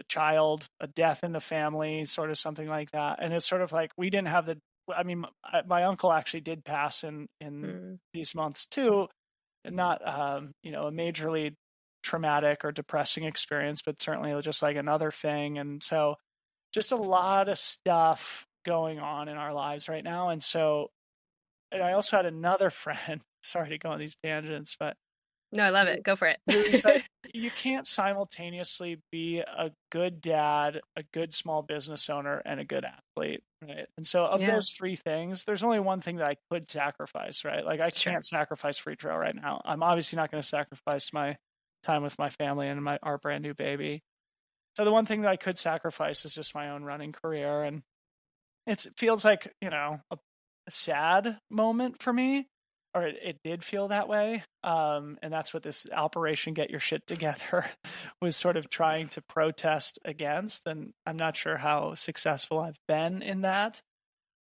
child, a death in the family, sort of something like that. And it's sort of like we didn't have my uncle actually did pass in these months too. Not, a majorly traumatic or depressing experience, but certainly just like another thing. And so just a lot of stuff going on in our lives right now. And I also had another friend, sorry to go on these tangents, but no, I love it. Go for it. It's like, you can't simultaneously be a good dad, a good small business owner, and a good athlete, right? And so of those 3 things, there's only one thing that I could sacrifice, right? Like I can't sacrifice Freetrail right now. I'm obviously not going to sacrifice my time with my family and our brand new baby. So the one thing that I could sacrifice is just my own running career. And it feels like, a sad moment for me. Or it did feel that way. And that's what this Operation Get Your Shit Together was sort of trying to protest against. And I'm not sure how successful I've been in that.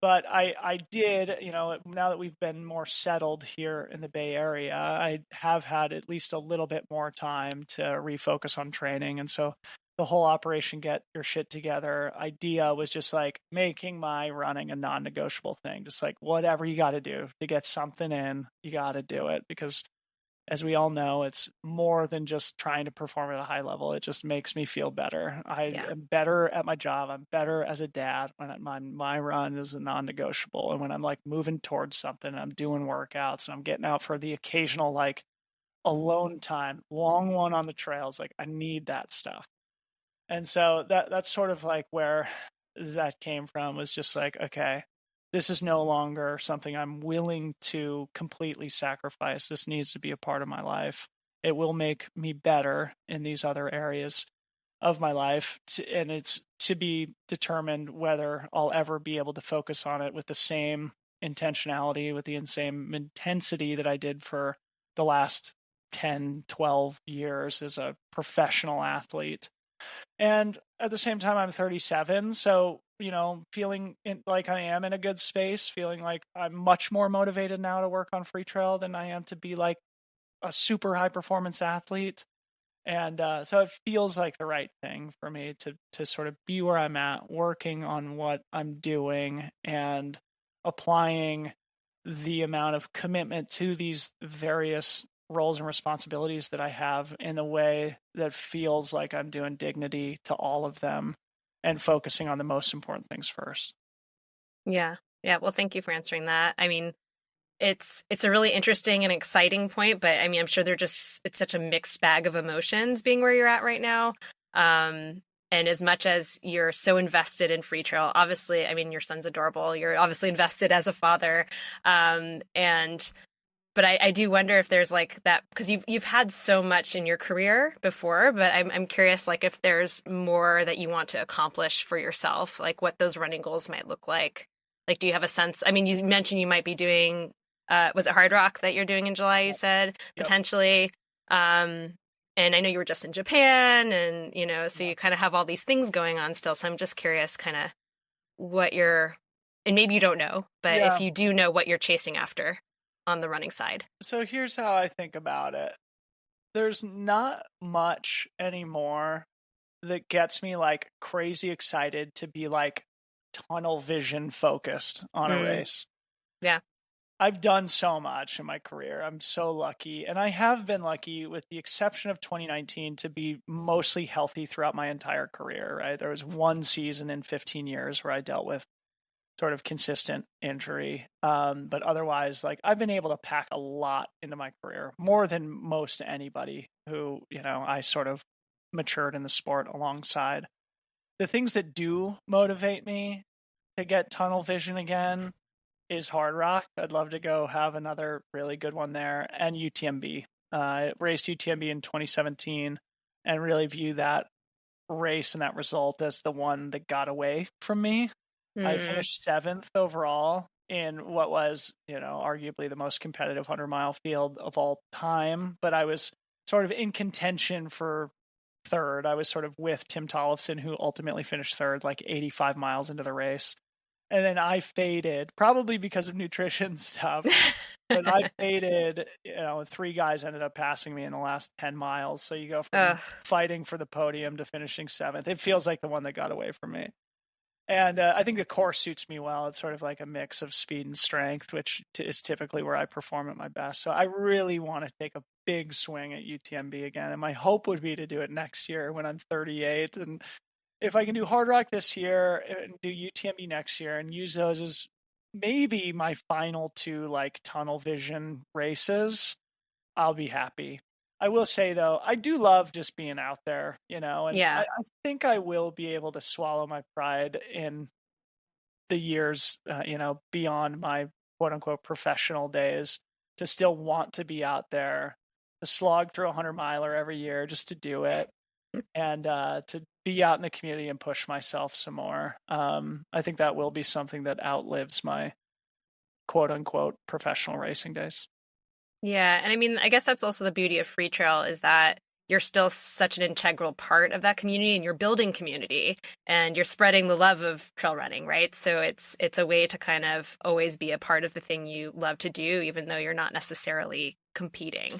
But I did, now that we've been more settled here in the Bay Area, I have had at least a little bit more time to refocus on training. And so the whole Operation Get Your Shit Together idea was just like making my running a non-negotiable thing. Just like whatever you got to do to get something in, you got to do it. Because as we all know, it's more than just trying to perform at a high level. It just makes me feel better. I am better at my job. I'm better as a dad when my run is a non-negotiable. And when I'm like moving towards something, I'm doing workouts and I'm getting out for the occasional like alone time, long one on the trails. Like I need that stuff. And so that's sort of like where that came from, was just like, okay, this is no longer something I'm willing to completely sacrifice. This needs to be a part of my life. It will make me better in these other areas of my life. And it's to be determined whether I'll ever be able to focus on it with the same intentionality, with the same intensity that I did for the last 10, 12 years as a professional athlete. And at the same time, I'm 37. So, feeling like I am in a good space, feeling like I'm much more motivated now to work on Freetrail than I am to be like a super high performance athlete. And so it feels like the right thing for me to sort of be where I'm at, working on what I'm doing and applying the amount of commitment to these various roles and responsibilities that I have in a way that feels like I'm doing dignity to all of them and focusing on the most important things first. Yeah. Yeah. Well, thank you for answering that. I mean, it's a really interesting and exciting point, but I mean, I'm sure it's such a mixed bag of emotions being where you're at right now. And as much as you're so invested in Freetrail, obviously, I mean, your son's adorable. You're obviously invested as a father. But I do wonder if there's like that, because you've had so much in your career before, but I'm curious, like, if there's more that you want to accomplish for yourself, like what those running goals might look like. Like, do you have a sense? I mean, you mentioned you might be doing, was it Hard Rock that you're doing in July, you said, Yep. potentially? And I know you were just in Japan, and, so you kind of have all these things going on still. So I'm just curious kind of what and maybe you don't know, but Yeah. if you do know what you're chasing after on the running side. So here's how I think about it. There's not much anymore that gets me like crazy excited to be like tunnel vision focused on a race. Yeah. I've done so much in my career. I'm so lucky. And I have been lucky, with the exception of 2019, to be mostly healthy throughout my entire career, right? There was one season in 15 years where I dealt with sort of consistent injury. But otherwise, like, I've been able to pack a lot into my career, more than most anybody who, I sort of matured in the sport alongside. The things that do motivate me to get tunnel vision again is Hard Rock. I'd love to go have another really good one there, and UTMB. I raced UTMB in 2017 and really view that race and that result as the one that got away from me. I finished 7th overall in what was, arguably the most competitive 100-mile field of all time, but I was sort of in contention for third. I was sort of with Tim Tollefson, who ultimately finished third, like 85 miles into the race. And then I faded, probably because of nutrition stuff. But I faded, 3 guys ended up passing me in the last 10 miles. So you go from fighting for the podium to finishing 7th. It feels like the one that got away from me. And I think the course suits me well. It's sort of like a mix of speed and strength, which is typically where I perform at my best. So I really want to take a big swing at UTMB again. And my hope would be to do it next year when I'm 38. And if I can do Hard Rock this year and do UTMB next year and use those as maybe my final 2 like tunnel vision races, I'll be happy. I will say, though, I do love just being out there, and I think I will be able to swallow my pride in the years, beyond my quote unquote professional days, to still want to be out there, to slog through a 100-miler every year just to do it, and to be out in the community and push myself some more. I think that will be something that outlives my quote unquote professional racing days. Yeah. And I mean, I guess that's also the beauty of Freetrail, is that you're still such an integral part of that community, and you're building community and you're spreading the love of trail running, right? So it's a way to kind of always be a part of the thing you love to do, even though you're not necessarily competing.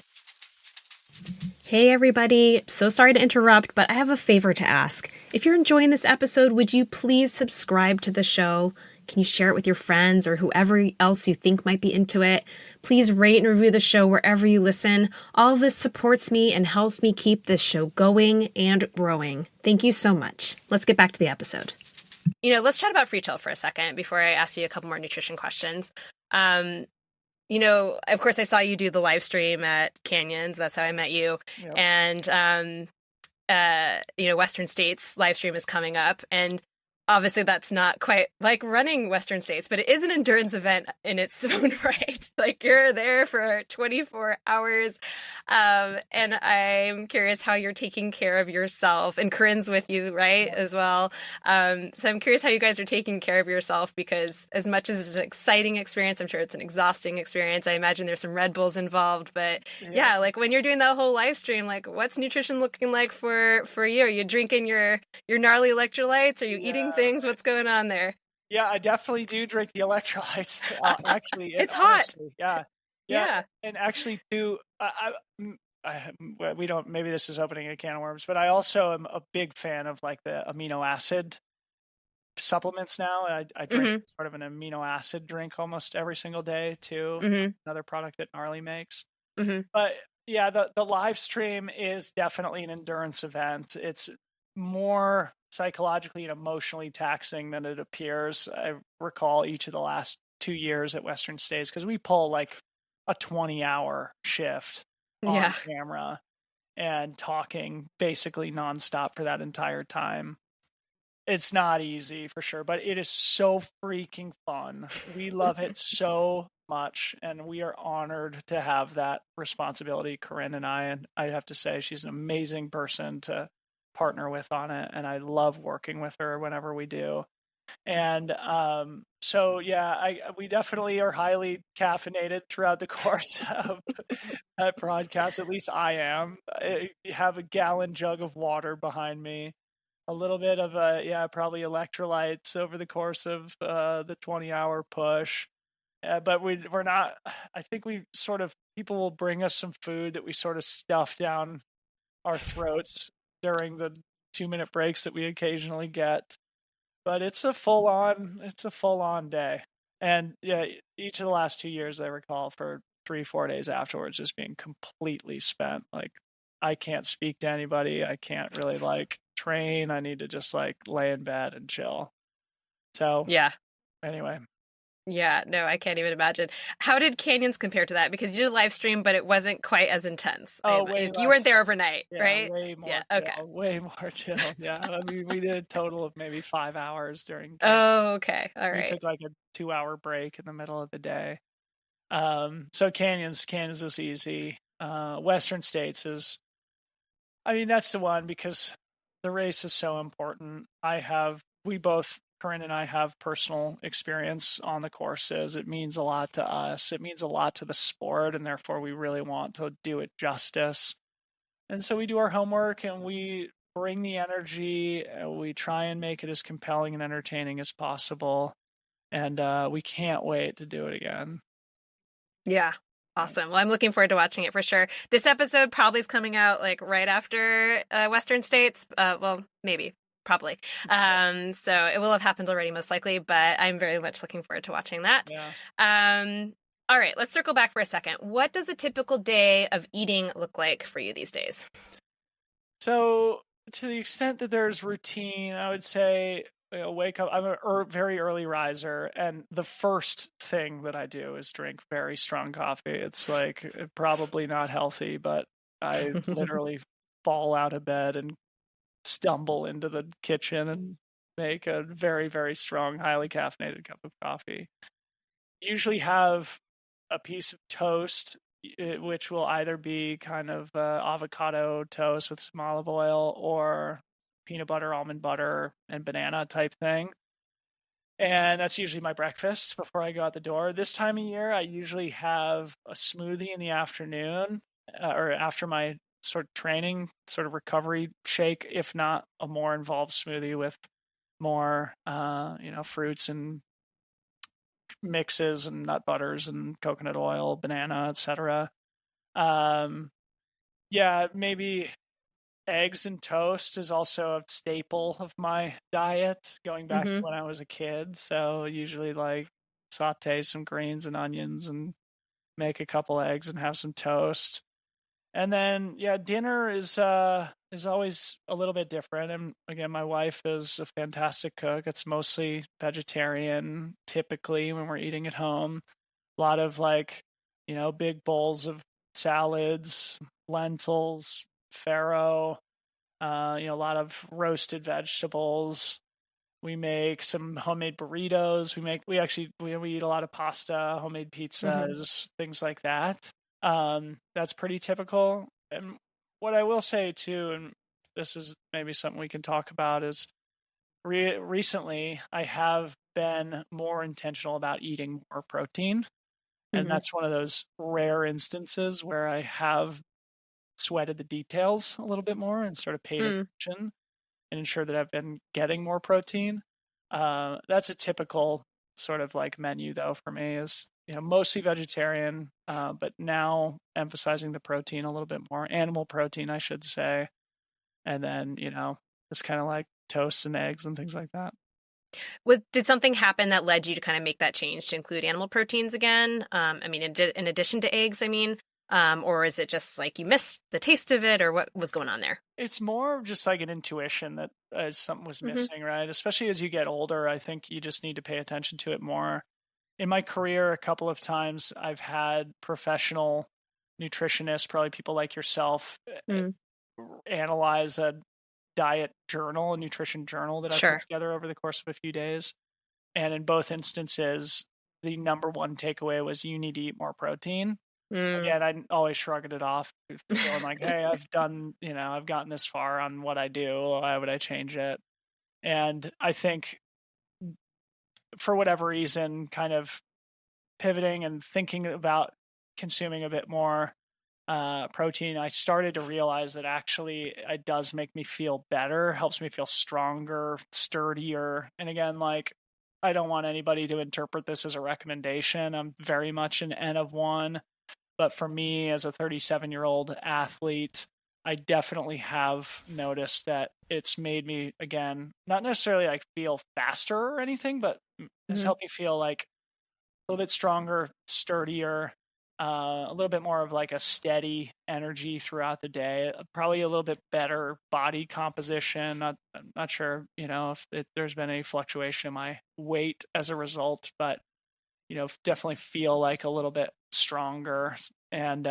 Hey everybody, so sorry to interrupt, but I have a favor to ask. If you're enjoying this episode, would you please subscribe to the show? Can you share it with your friends or whoever else you think might be into it? Please rate and review the show wherever you listen. All of this supports me and helps me keep this show going and growing. Thank you so much. Let's get back to the episode. Let's chat about Freetrail for a second before I ask you a couple more nutrition questions. Of course, I saw you do the live stream at Canyons. That's how I met you. Yep. And, Western States live stream is coming up. And obviously that's not quite like running Western States, but it is an endurance event in its own right. Like, you're there for 24 hours. And I'm curious how you're taking care of yourself. And Corinne's with you, right, as well. So I'm curious how you guys are taking care of yourself, because as much as it's an exciting experience, I'm sure it's an exhausting experience. I imagine there's some Red Bulls involved, but yeah, like when you're doing that whole live stream, like what's nutrition looking like for you? Are you drinking your gnarly electrolytes? Are you eating things? What's going on there? Yeah, I definitely do drink the electrolytes. Actually, it's hot. Yeah. And actually, too, we don't. Maybe this is opening a can of worms, but I also am a big fan of like the amino acid supplements now. I drink sort of an amino acid drink almost every single day too. Another product that Gnarly makes. But yeah, the live stream is definitely an endurance event. It's more psychologically and emotionally taxing than it appears. I recall each of the last 2 years at Western States, because we pull like a 20-hour shift on Yeah. camera and talking basically nonstop for that entire time. It's not easy for sure, but it is so freaking fun. We love it so much, and we are honored to have that responsibility, Corinne and I. And I have to say, she's an amazing person to partner with on it, and I love working with her whenever we do. And so yeah, we definitely are highly caffeinated throughout the course of that broadcast. At least I am. I have a gallon jug of water behind me, a little bit of probably electrolytes over the course of the 20-hour push. But we're not. I think we sort of, people will bring us some food that we sort of stuff down our throats during the 2-minute breaks that we occasionally get. But it's a full on day. And yeah, each of the last 2 years, I recall, for 3-4 days afterwards, just being completely spent. Like, I can't speak to anybody. I can't really like train. I need to just like lay in bed and chill. So Yeah. anyway. Yeah, no, I can't even imagine. How did Canyons compare to that? Because you did a live stream, but it wasn't quite as intense. Oh, way You weren't less. there overnight, Yeah, right? way Yeah, more okay. chill. Way more chill. Yeah. I mean, we did a total of maybe 5 hours during Canyons. Oh, okay. All We right. took like a 2-hour break in the middle of the day. So Canyons was easy. Western States is, I mean, that's the one, because the race is so important. We both, Corinne and I, have personal experience on the courses. It means a lot to us. It means a lot to the sport, and therefore we really want to do it justice. And so we do our homework and we bring the energy. We try and make it as compelling and entertaining as possible. And we can't wait to do it again. Yeah. Awesome. Well, I'm looking forward to watching it for sure. This episode probably is coming out like right after Western States. Well, maybe, probably. So it will have happened already, most likely, but I'm very much looking forward to watching that. Yeah. All right, let's circle back for a second. What does a typical day of eating look like for you these days? So, to the extent that there's routine, I would say, wake up. I'm a very early riser, and the first thing that I do is drink very strong coffee. It's like probably not healthy, but I literally fall out of bed and stumble into the kitchen and make a very, very strong, highly caffeinated cup of coffee. Usually have a piece of toast, which will either be kind of avocado toast with some olive oil, or peanut butter, almond butter, and banana type thing. And that's usually my breakfast before I go out the door. This time of year, I usually have a smoothie in the afternoon, or after my sort of training, sort of recovery shake, if not a more involved smoothie with more, fruits and mixes and nut butters and coconut oil, banana, etc. Yeah, maybe eggs and toast is also a staple of my diet going back to when I was a kid. So usually like saute some greens and onions and make a couple eggs and have some toast. And then yeah, dinner is always a little bit different. And again, my wife is a fantastic cook. It's mostly vegetarian typically when we're eating at home. A lot of like, big bowls of salads, lentils, farro, a lot of roasted vegetables. We make some homemade burritos. We eat a lot of pasta, homemade pizzas, things like that. That's pretty typical. And what I will say too, and this is maybe something we can talk about, is recently I have been more intentional about eating more protein. And that's one of those rare instances where I have sweated the details a little bit more and sort of paid attention and ensured that I've been getting more protein. That's a typical sort of like menu though for me, is mostly vegetarian, but now emphasizing the protein a little bit more, animal protein I should say, and then just kind of like toast and eggs and things like that. Did something happen that led you to kind of make that change to include animal proteins again? I mean, in addition to eggs, I mean, Or is it just like you missed the taste of it, or what was going on there? It's more just like an intuition that something was Mm-hmm. missing, right? Especially as you get older, I think you just need to pay attention to it more. In my career, a couple of times I've had professional nutritionists, probably people like yourself, Mm, analyze a diet journal, a nutrition journal that I put sure. together over the course of a few days. And in both instances, the number one takeaway was you need to eat more protein. Mm. Again, I always shrugged it off, feeling like, hey, I've done, I've gotten this far on what I do. Why would I change it? And I think for whatever reason, kind of pivoting and thinking about consuming a bit more protein, I started to realize that actually it does make me feel better, helps me feel stronger, sturdier. And again, like, I don't want anybody to interpret this as a recommendation. I'm very much an N of one. But for me, as a 37-year-old athlete, I definitely have noticed that it's made me, again, not necessarily like feel faster or anything, but has Mhm. helped me feel like a little bit stronger, sturdier, a little bit more of like a steady energy throughout the day. Probably a little bit better body composition. I'm not sure, if there's been any fluctuation in my weight as a result, but definitely feel like a little bit stronger. And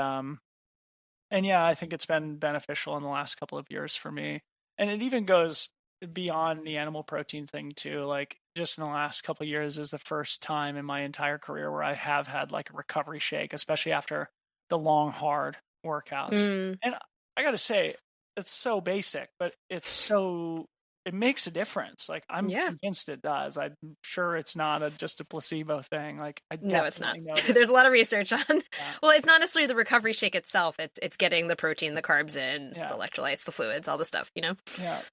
yeah, I think it's been beneficial in the last couple of years for me. And it even goes beyond the animal protein thing too. Like, just in the last couple of years is the first time in my entire career where I have had like a recovery shake, especially after the long, hard workouts. Mm. And I got to say, it's so basic, but it makes a difference. Like, I'm Yeah. convinced it does. I'm sure it's not just a placebo thing. Like, I No, it's not. definitely noticed. There's a lot of research on. Yeah. Well, it's not necessarily the recovery shake itself. It's getting the protein, the carbs in, Yeah. the electrolytes, the fluids, all the stuff, Yeah.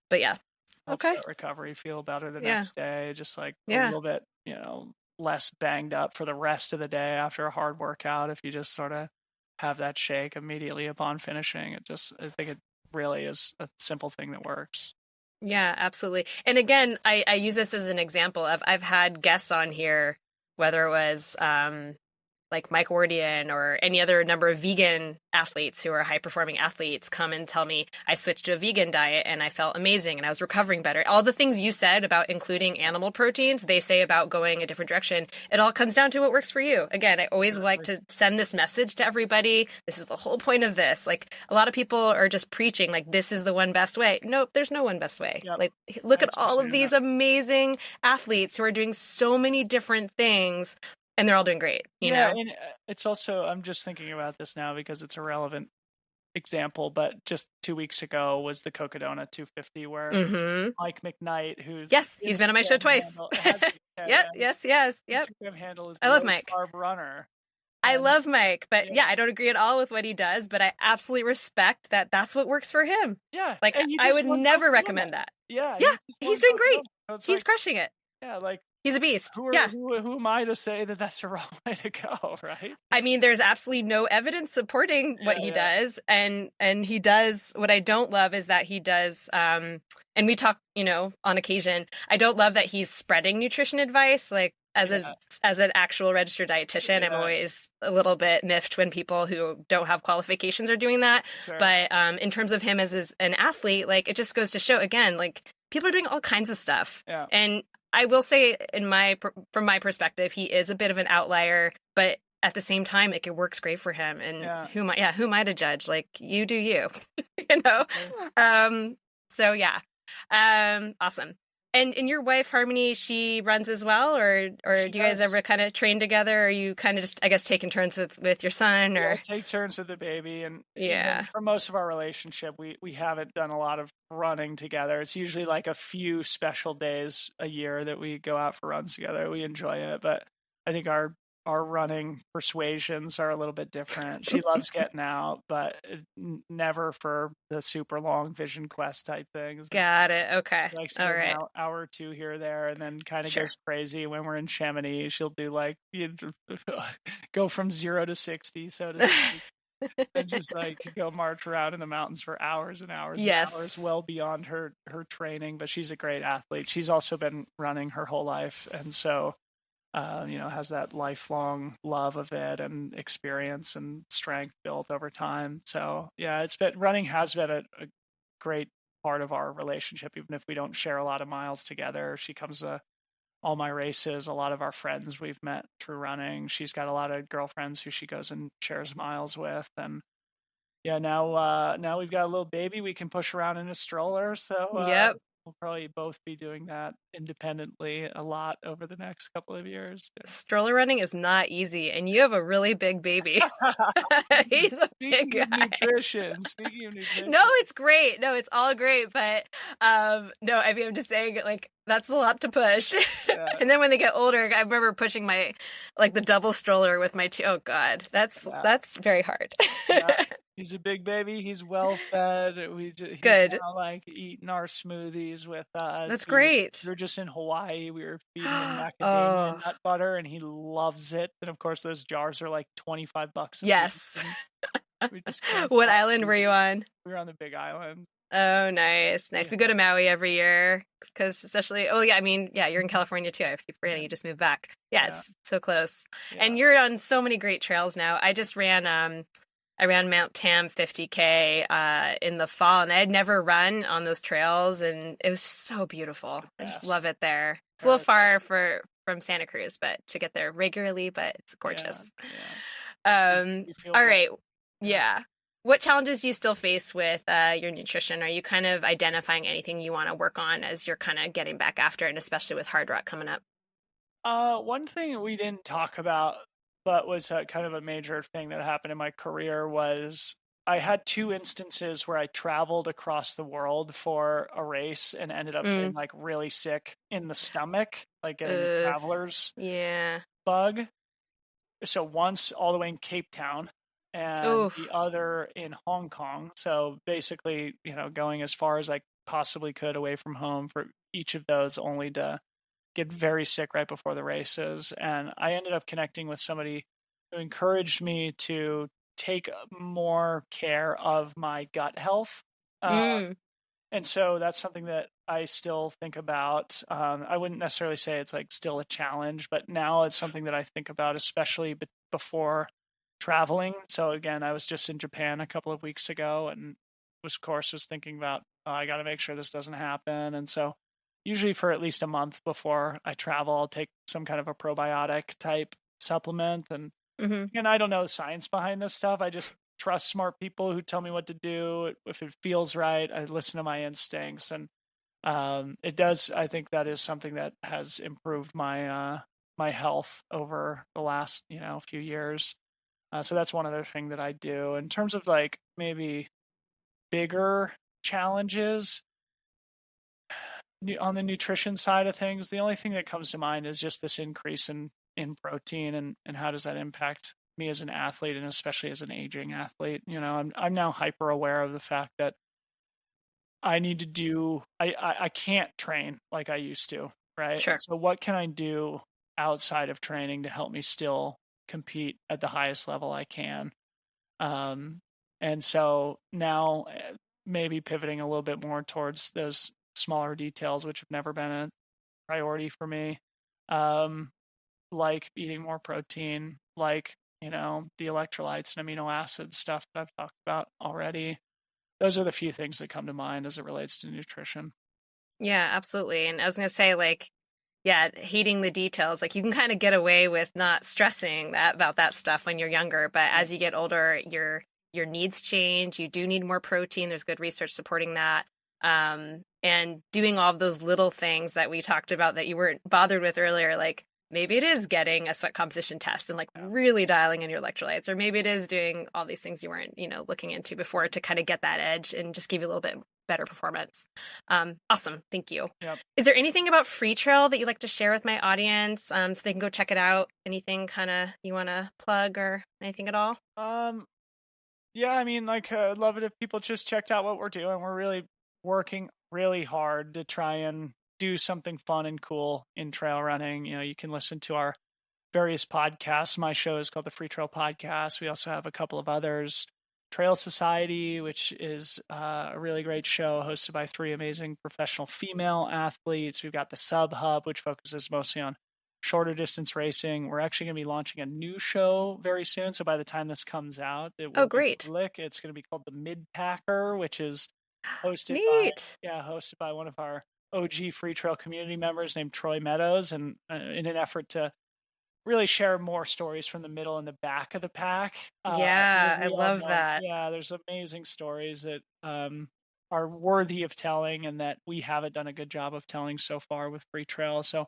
But yeah. Helps Okay. that recovery feel better the Yeah. next day. Just like a Yeah. little bit, less banged up for the rest of the day after a hard workout. If you just sort of have that shake immediately upon finishing, I think it really is a simple thing that works. Yeah, absolutely. And again, I use this as an example of I've had guests on here, whether it was like Mike Wardian or any other number of vegan athletes who are high performing athletes come and tell me I switched to a vegan diet and I felt amazing and I was recovering better. All the things you said about including animal proteins, they say about going a different direction. It all comes down to what works for you. Again, I always like to send this message to everybody. This is the whole point of this. Like, a lot of people are just preaching like this is the one best way. Nope, there's no one best way. Yep. Like, look at Thanks for all of saying these that. amazing athletes who are doing so many different things and they're all doing great, you know? And it's also, I'm just thinking about this now because it's a relevant example, but just 2 weeks ago was the Cocodona 250 where Mm-hmm. Mike McKnight, who's Yes, he's been on my show twice. Yep. Instagram handle is I the love Low Mike. Carb Runner. I And love Mike, but Yeah. I don't agree at all with what he does, but I absolutely respect that that's what works for him. yeah, Like, and he I just would won never Cocodona. recommend that. Yeah, Yeah, just he's won doing great. Cocodona. So it's He's like, crushing it. yeah, like, He's a beast. who Yeah. who am I to say that that's the wrong way to go, right? I mean, there's absolutely no evidence supporting what he does, and he does. What I don't love is that he does, and we talk, on occasion. I don't love that he's spreading nutrition advice, like as an actual registered dietitian. I'm always a little bit miffed when people who don't have qualifications are doing that. Sure. But in terms of him as an athlete, like, it just goes to show again, like, people are doing all kinds of stuff, and I will say, from my perspective, he is a bit of an outlier, but at the same time, it works great for him. And who am I to judge? Like, you do you, So yeah, awesome. And your wife Harmony, she runs as well, or do you guys ever kind of train together? Or are you kind of just, I guess, taking turns with your son? Or take turns with the baby, and yeah, for most of our relationship, we haven't done a lot of running together. It's usually like a few special days a year that we go out for runs together. We enjoy it, but I think our running persuasions are a little bit different. She loves getting out, but never for the super long Vision Quest type things. Got it. Okay. Likes to All do right. an hour or two here or there, and then kind of goes crazy when we're in Chamonix. She'll do like go from 0 to 60, so to speak. And just like go march around in the mountains for hours and hours and hours, well beyond her training. But she's a great athlete. She's also been running her whole life, and so has that lifelong love of it and experience and strength built over time. So yeah, running has been a great part of our relationship, even if we don't share a lot of miles together. She comes to all my races. A lot of our friends we've met through running. She's got a lot of girlfriends who she goes and shares miles with. And yeah, now we've got a little baby we can push around in a stroller. So Yep. we'll probably both be doing that independently a lot over the next couple of years. Stroller running is not easy, and you have a really big baby. He's a big guy. Speaking of nutrition. No, it's great. No, it's all great. But no, I mean, I'm just saying, like, that's a lot to push. Yeah. And then when they get older, I remember pushing the double stroller with my oh God, that's very hard. Yeah. He's a big baby. He's well fed. He's Good. now like eating our smoothies with us. That's great. We were just in Hawaii. We were feeding him macadamia nut butter, and he loves it. And of course, those jars are like $25 a piece. Yes. We just what island were you on? We were on the Big Island. Oh, nice. Yeah. We go to Maui every year because especially, you're in California too. I keep forgetting you just moved back. Yeah, it's so close. Yeah. And you're on so many great trails now. I just ran Mount Tam 50K in the fall, and I had never run on those trails, and it was so beautiful. I just love it there. It's a little far from Santa Cruz, but to get there regularly, but it's gorgeous. Yeah. All right. Yeah. What challenges do you still face with your nutrition? Are you kind of identifying anything you want to work on as you're kind of getting back after it, and especially with Hard Rock coming up? One thing we didn't talk about, but was kind of a major thing that happened in my career, was I had 2 instances where I traveled across the world for a race and ended up getting like really sick in the stomach, like getting the traveler's bug. So once all the way in Cape Town, and the other in Hong Kong. So basically, going as far as I possibly could away from home for each of those, only to get very sick right before the races. And I ended up connecting with somebody who encouraged me to take more care of my gut health. And so that's something that I still think about. I wouldn't necessarily say it's like still a challenge, but now it's something that I think about, especially before traveling. So again, I was just in Japan a couple of weeks ago, and was thinking about, I got to make sure this doesn't happen. And so usually for at least a month before I travel, I'll take some kind of a probiotic type supplement. And I don't know the science behind this stuff. I just trust smart people who tell me what to do. If it feels right, I listen to my instincts. And it does. I think that is something that has improved my health over the last few years. So that's one other thing that I do. In terms of like maybe bigger challenges on the nutrition side of things, the only thing that comes to mind is just this increase in protein, and how does that impact me as an athlete, and especially as an aging athlete. I'm now hyper aware of the fact that I need to do, I can't train like I used to, right? Sure. So what can I do outside of training to help me still compete at the highest level I can? And so now maybe pivoting a little bit more towards those smaller details, which have never been a priority for me. Like eating more protein, like, the electrolytes and amino acids stuff that I've talked about already. Those are the few things that come to mind as it relates to nutrition. Yeah, absolutely. And I was going to say, hating the details. Like, you can kind of get away with not stressing about that stuff when you're younger, but as you get older, your needs change. You do need more protein. There's good research supporting that. And doing all of those little things that we talked about that you weren't bothered with earlier, like maybe it is getting a sweat composition test and like really dialing in your electrolytes, or maybe it is doing all these things you weren't, looking into before to kind of get that edge and just give you a little bit better performance. Awesome. Thank you. Yep. Is there anything about Freetrail that you'd like to share with my audience so they can go check it out? Anything kind of you want to plug or anything at all? Yeah, I mean, I'd love it if people just checked out what we're doing. We're really working really hard to try and do something fun and cool in trail running. You can listen to our various podcasts. My show is called the Freetrail Podcast. We also have a couple of others. Trail Society, which is a really great show hosted by 3 amazing professional female athletes. We've got the Sub Hub, which focuses mostly on shorter distance racing. We're actually going to be launching a new show very soon. So by the time this comes out, it will be great. public. It's going to be called the Mid Packer, which is Neat. hosted by one of our OG Freetrail community members named Troy Meadows, and in an effort to really share more stories from the middle and the back of the pack. Yeah, Because I we all love know, that. there's amazing stories that are worthy of telling and that we haven't done a good job of telling so far with Freetrail. So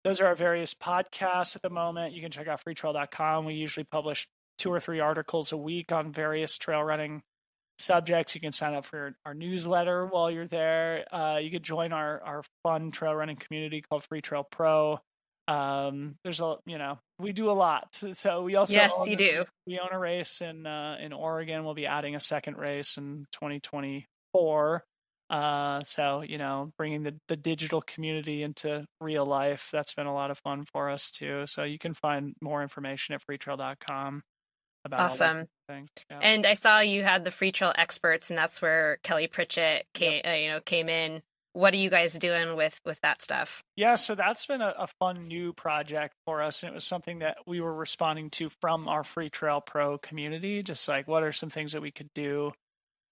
those are our various podcasts at the moment. You can check out freetrail.com. We usually publish 2 or 3 articles a week on various trail running subjects. You can sign up for our newsletter while you're there. You could join our fun trail running community called Freetrail Pro. There's we do a lot. So we also Yes, you do. We own a race in Oregon. We'll be adding a second race in 2024. So bringing the digital community into real life, that's been a lot of fun for us too. So you can find more information at freetrail.com about all Awesome. those things. Yeah. And I saw you had the Freetrail experts, and that's where Kelly Pritchett came in. What are you guys doing with that stuff? Yeah, so that's been a fun new project for us. And it was something that we were responding to from our Freetrail Pro community. Just like, what are some things that we could do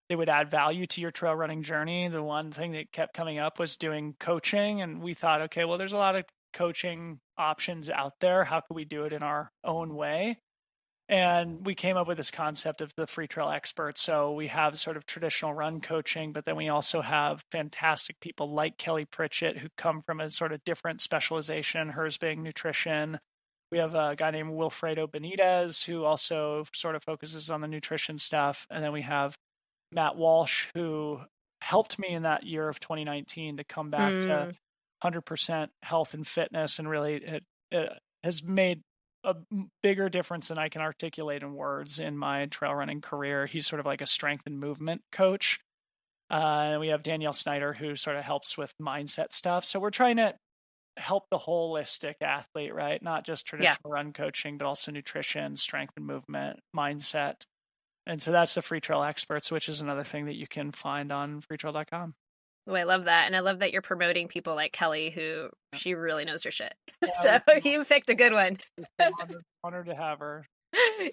that would add value to your trail running journey? The one thing that kept coming up was doing coaching. And we thought, okay, well, there's a lot of coaching options out there. How could we do it in our own way? And we came up with this concept of the Freetrail experts. So we have sort of traditional run coaching, but then we also have fantastic people like Kelly Pritchett who come from a sort of different specialization, hers being nutrition. We have a guy named Wilfredo Benitez who also sort of focuses on the nutrition stuff. And then we have Matt Walsh, who helped me in that year of 2019 to come back to 100% health and fitness, and really it has made a bigger difference than I can articulate in words in my trail running career. He's sort of like a strength and movement coach. And we have Danielle Snyder, who sort of helps with mindset stuff. So we're trying to help the holistic athlete, right? Not just traditional run coaching, but also nutrition, strength and movement, mindset. And so that's the Freetrail experts, which is another thing that you can find on freetrail.com. Oh, I love that. And I love that you're promoting people like Kelly, who she really knows her shit. Yeah, so you picked a good one. Honored to have her.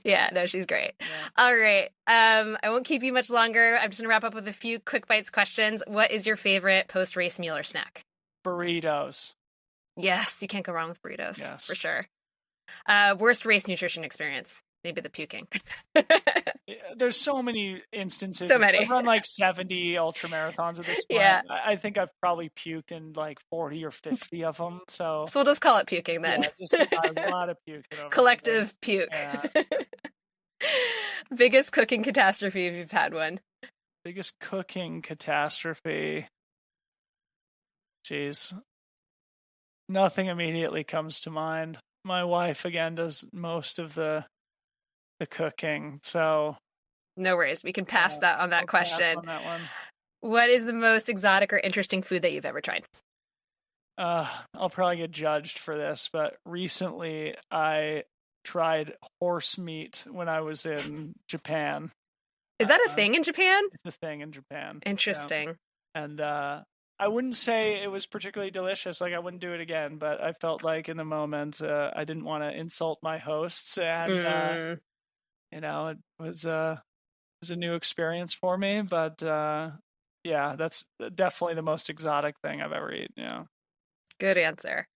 Yeah, no, she's great. Yeah. All right. I won't keep you much longer. I'm just going to wrap up with a few quick bites questions. What is your favorite post-race meal or snack? Burritos. Yes, you can't go wrong with burritos. Yes. For sure. Worst race nutrition experience? Maybe the puking. There's so many instances. So many. I've run like 70 ultra marathons at this point. Yeah. I think I've probably puked in like 40 or 50 of them. So we'll just call it puking then. Yeah, just a lot of puke. Collective puke. Yeah. Biggest cooking catastrophe if you've had one? Biggest cooking catastrophe. Jeez. Nothing immediately comes to mind. My wife, again, does most of the cooking, so no worries. We can pass that on that question. Pass on that one. What is the most exotic or interesting food that you've ever tried? I'll probably get judged for this, but recently I tried horse meat when I was in Japan. Is that a thing in Japan? It's a thing in Japan. Interesting. Yeah. And I wouldn't say it was particularly delicious. Like, I wouldn't do it again, but I felt like in the moment I didn't want to insult my hosts, and it was a new experience for me. But yeah, that's definitely the most exotic thing I've ever eaten. Yeah. Good answer.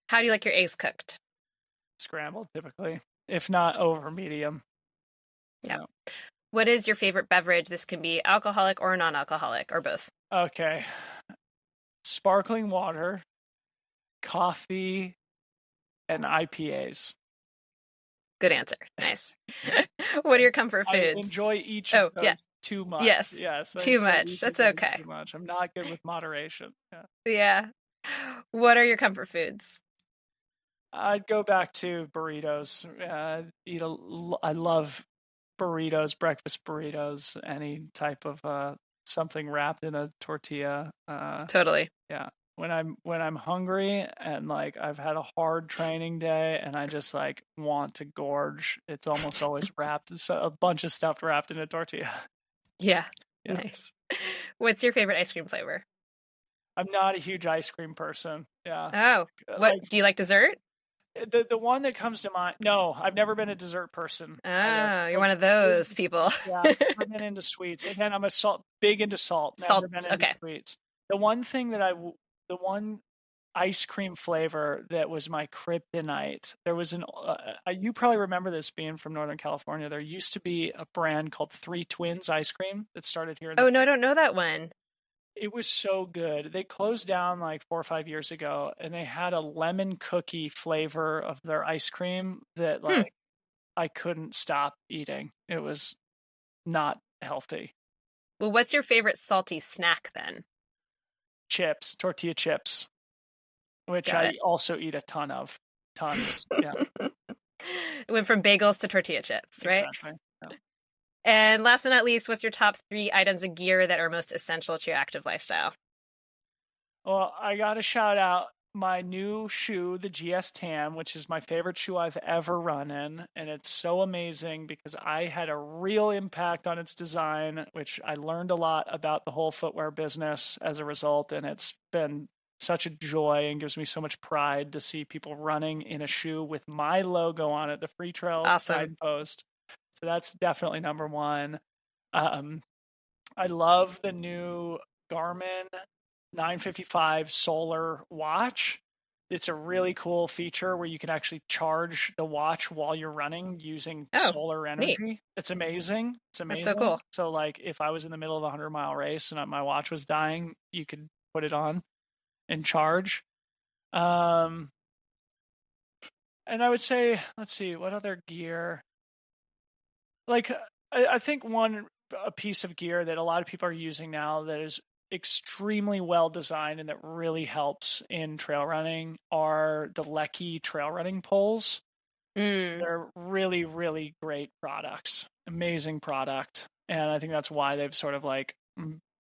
How do you like your eggs cooked? Scrambled, typically, if not over medium. Yeah. What is your favorite beverage? This can be alcoholic or non-alcoholic or both. Okay. Sparkling water, coffee, and IPAs. Good answer. Nice. What are your comfort foods? I enjoy each of those too much. Yes. Too much. That's okay. Too much. I'm not good with moderation. Yeah. What are your comfort foods? I'd go back to burritos. I love burritos, breakfast burritos, any type of something wrapped in a tortilla. Totally. Yeah. When I'm hungry and like I've had a hard training day and I just like want to gorge, it's almost always wrapped. It's a bunch of stuff wrapped in a tortilla. Yeah. Nice. What's your favorite ice cream flavor? I'm not a huge ice cream person. Yeah. Oh, what do you like dessert? The one that comes to mind. No, I've never been a dessert person. Oh, you're one of those people. Yeah, I've never been into sweets. Again, I'm big into salt. Never been into sweets. The one thing that the one ice cream flavor that was my kryptonite. There was you probably remember this being from Northern California. There used to be a brand called Three Twins ice cream that started here. Oh, no, I don't know that one. It was so good. They closed down like 4 or 5 years ago, and they had a lemon cookie flavor of their ice cream that I couldn't stop eating. It was not healthy. Well, what's your favorite salty snack then? Chips, tortilla chips, which I also eat a ton of. Tons. Yeah. It went from bagels to tortilla chips, right? Exactly. Yeah. And last but not least, what's your top 3 items of gear that are most essential to your active lifestyle? Well, I got to shout out my new shoe, the GS Tam, which is my favorite shoe I've ever run in. And it's so amazing because I had a real impact on its design, which I learned a lot about the whole footwear business as a result. And it's been such a joy and gives me so much pride to see people running in a shoe with my logo on it, the Freetrail signpost. So that's definitely number one. I love the new Garmin 955 solar watch. It's a really cool feature where you can actually charge the watch while you're running using solar energy. Neat. It's amazing. It's amazing. That's so cool. So like if I was in the middle of a 100-mile race and my watch was dying, you could put it on and charge. And I would say, let's see, what other gear? Like I think a piece of gear that a lot of people are using now that is extremely well designed and that really helps in trail running are the Lecky trail running poles. They're really, really great products. Amazing product. And I think that's why they've sort of like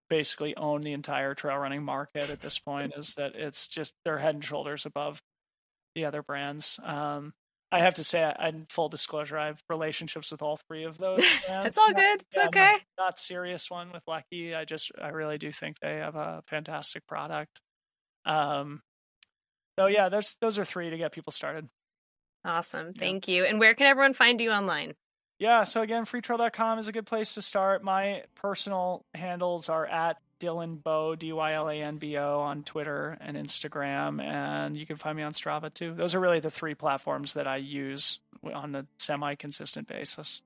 basically owned the entire trail running market at this point, is that it's just they're head and shoulders above the other brands. I have to say, in full disclosure, I have relationships with all 3 of those brands. It's all good. It's okay. Not serious one with Lucky. I really do think they have a fantastic product. So yeah, those are 3 to get people started. Awesome. Thank you. And where can everyone find you online? Yeah. So again, freetrail.com is a good place to start. My personal handles are at DylanBo, DYLANBO on Twitter and Instagram, and you can find me on Strava too. Those are really the 3 platforms that I use on a semi-consistent basis.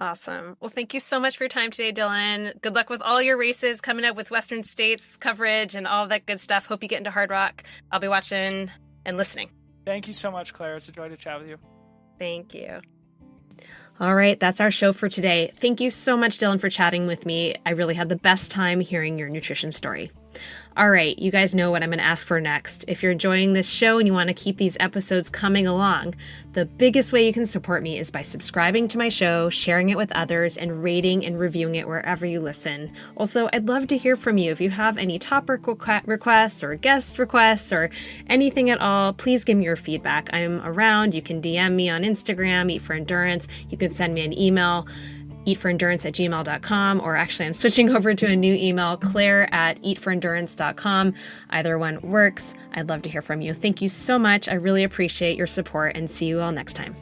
Awesome. Well, thank you so much for your time today, Dylan. Good luck with all your races coming up with Western States coverage and all of that good stuff. Hope you get into Hard Rock. I'll be watching and listening. Thank you so much, Claire. It's a joy to chat with you. Thank you. All right, that's our show for today. Thank you so much, Dylan, for chatting with me. I really had the best time hearing your nutrition story. All right, you guys know what I'm going to ask for next. If you're enjoying this show and you want to keep these episodes coming along, the biggest way you can support me is by subscribing to my show, sharing it with others, and rating and reviewing it wherever you listen. Also, I'd love to hear from you. If you have any topic requests or guest requests or anything at all, please give me your feedback. I'm around. You can DM me on Instagram, Eat for Endurance. You can send me an email, eatforendurance@gmail.com, or actually I'm switching over to a new email, claire@eatforendurance.com. Either one works. I'd love to hear from you. Thank you so much. I really appreciate your support, and see you all next time.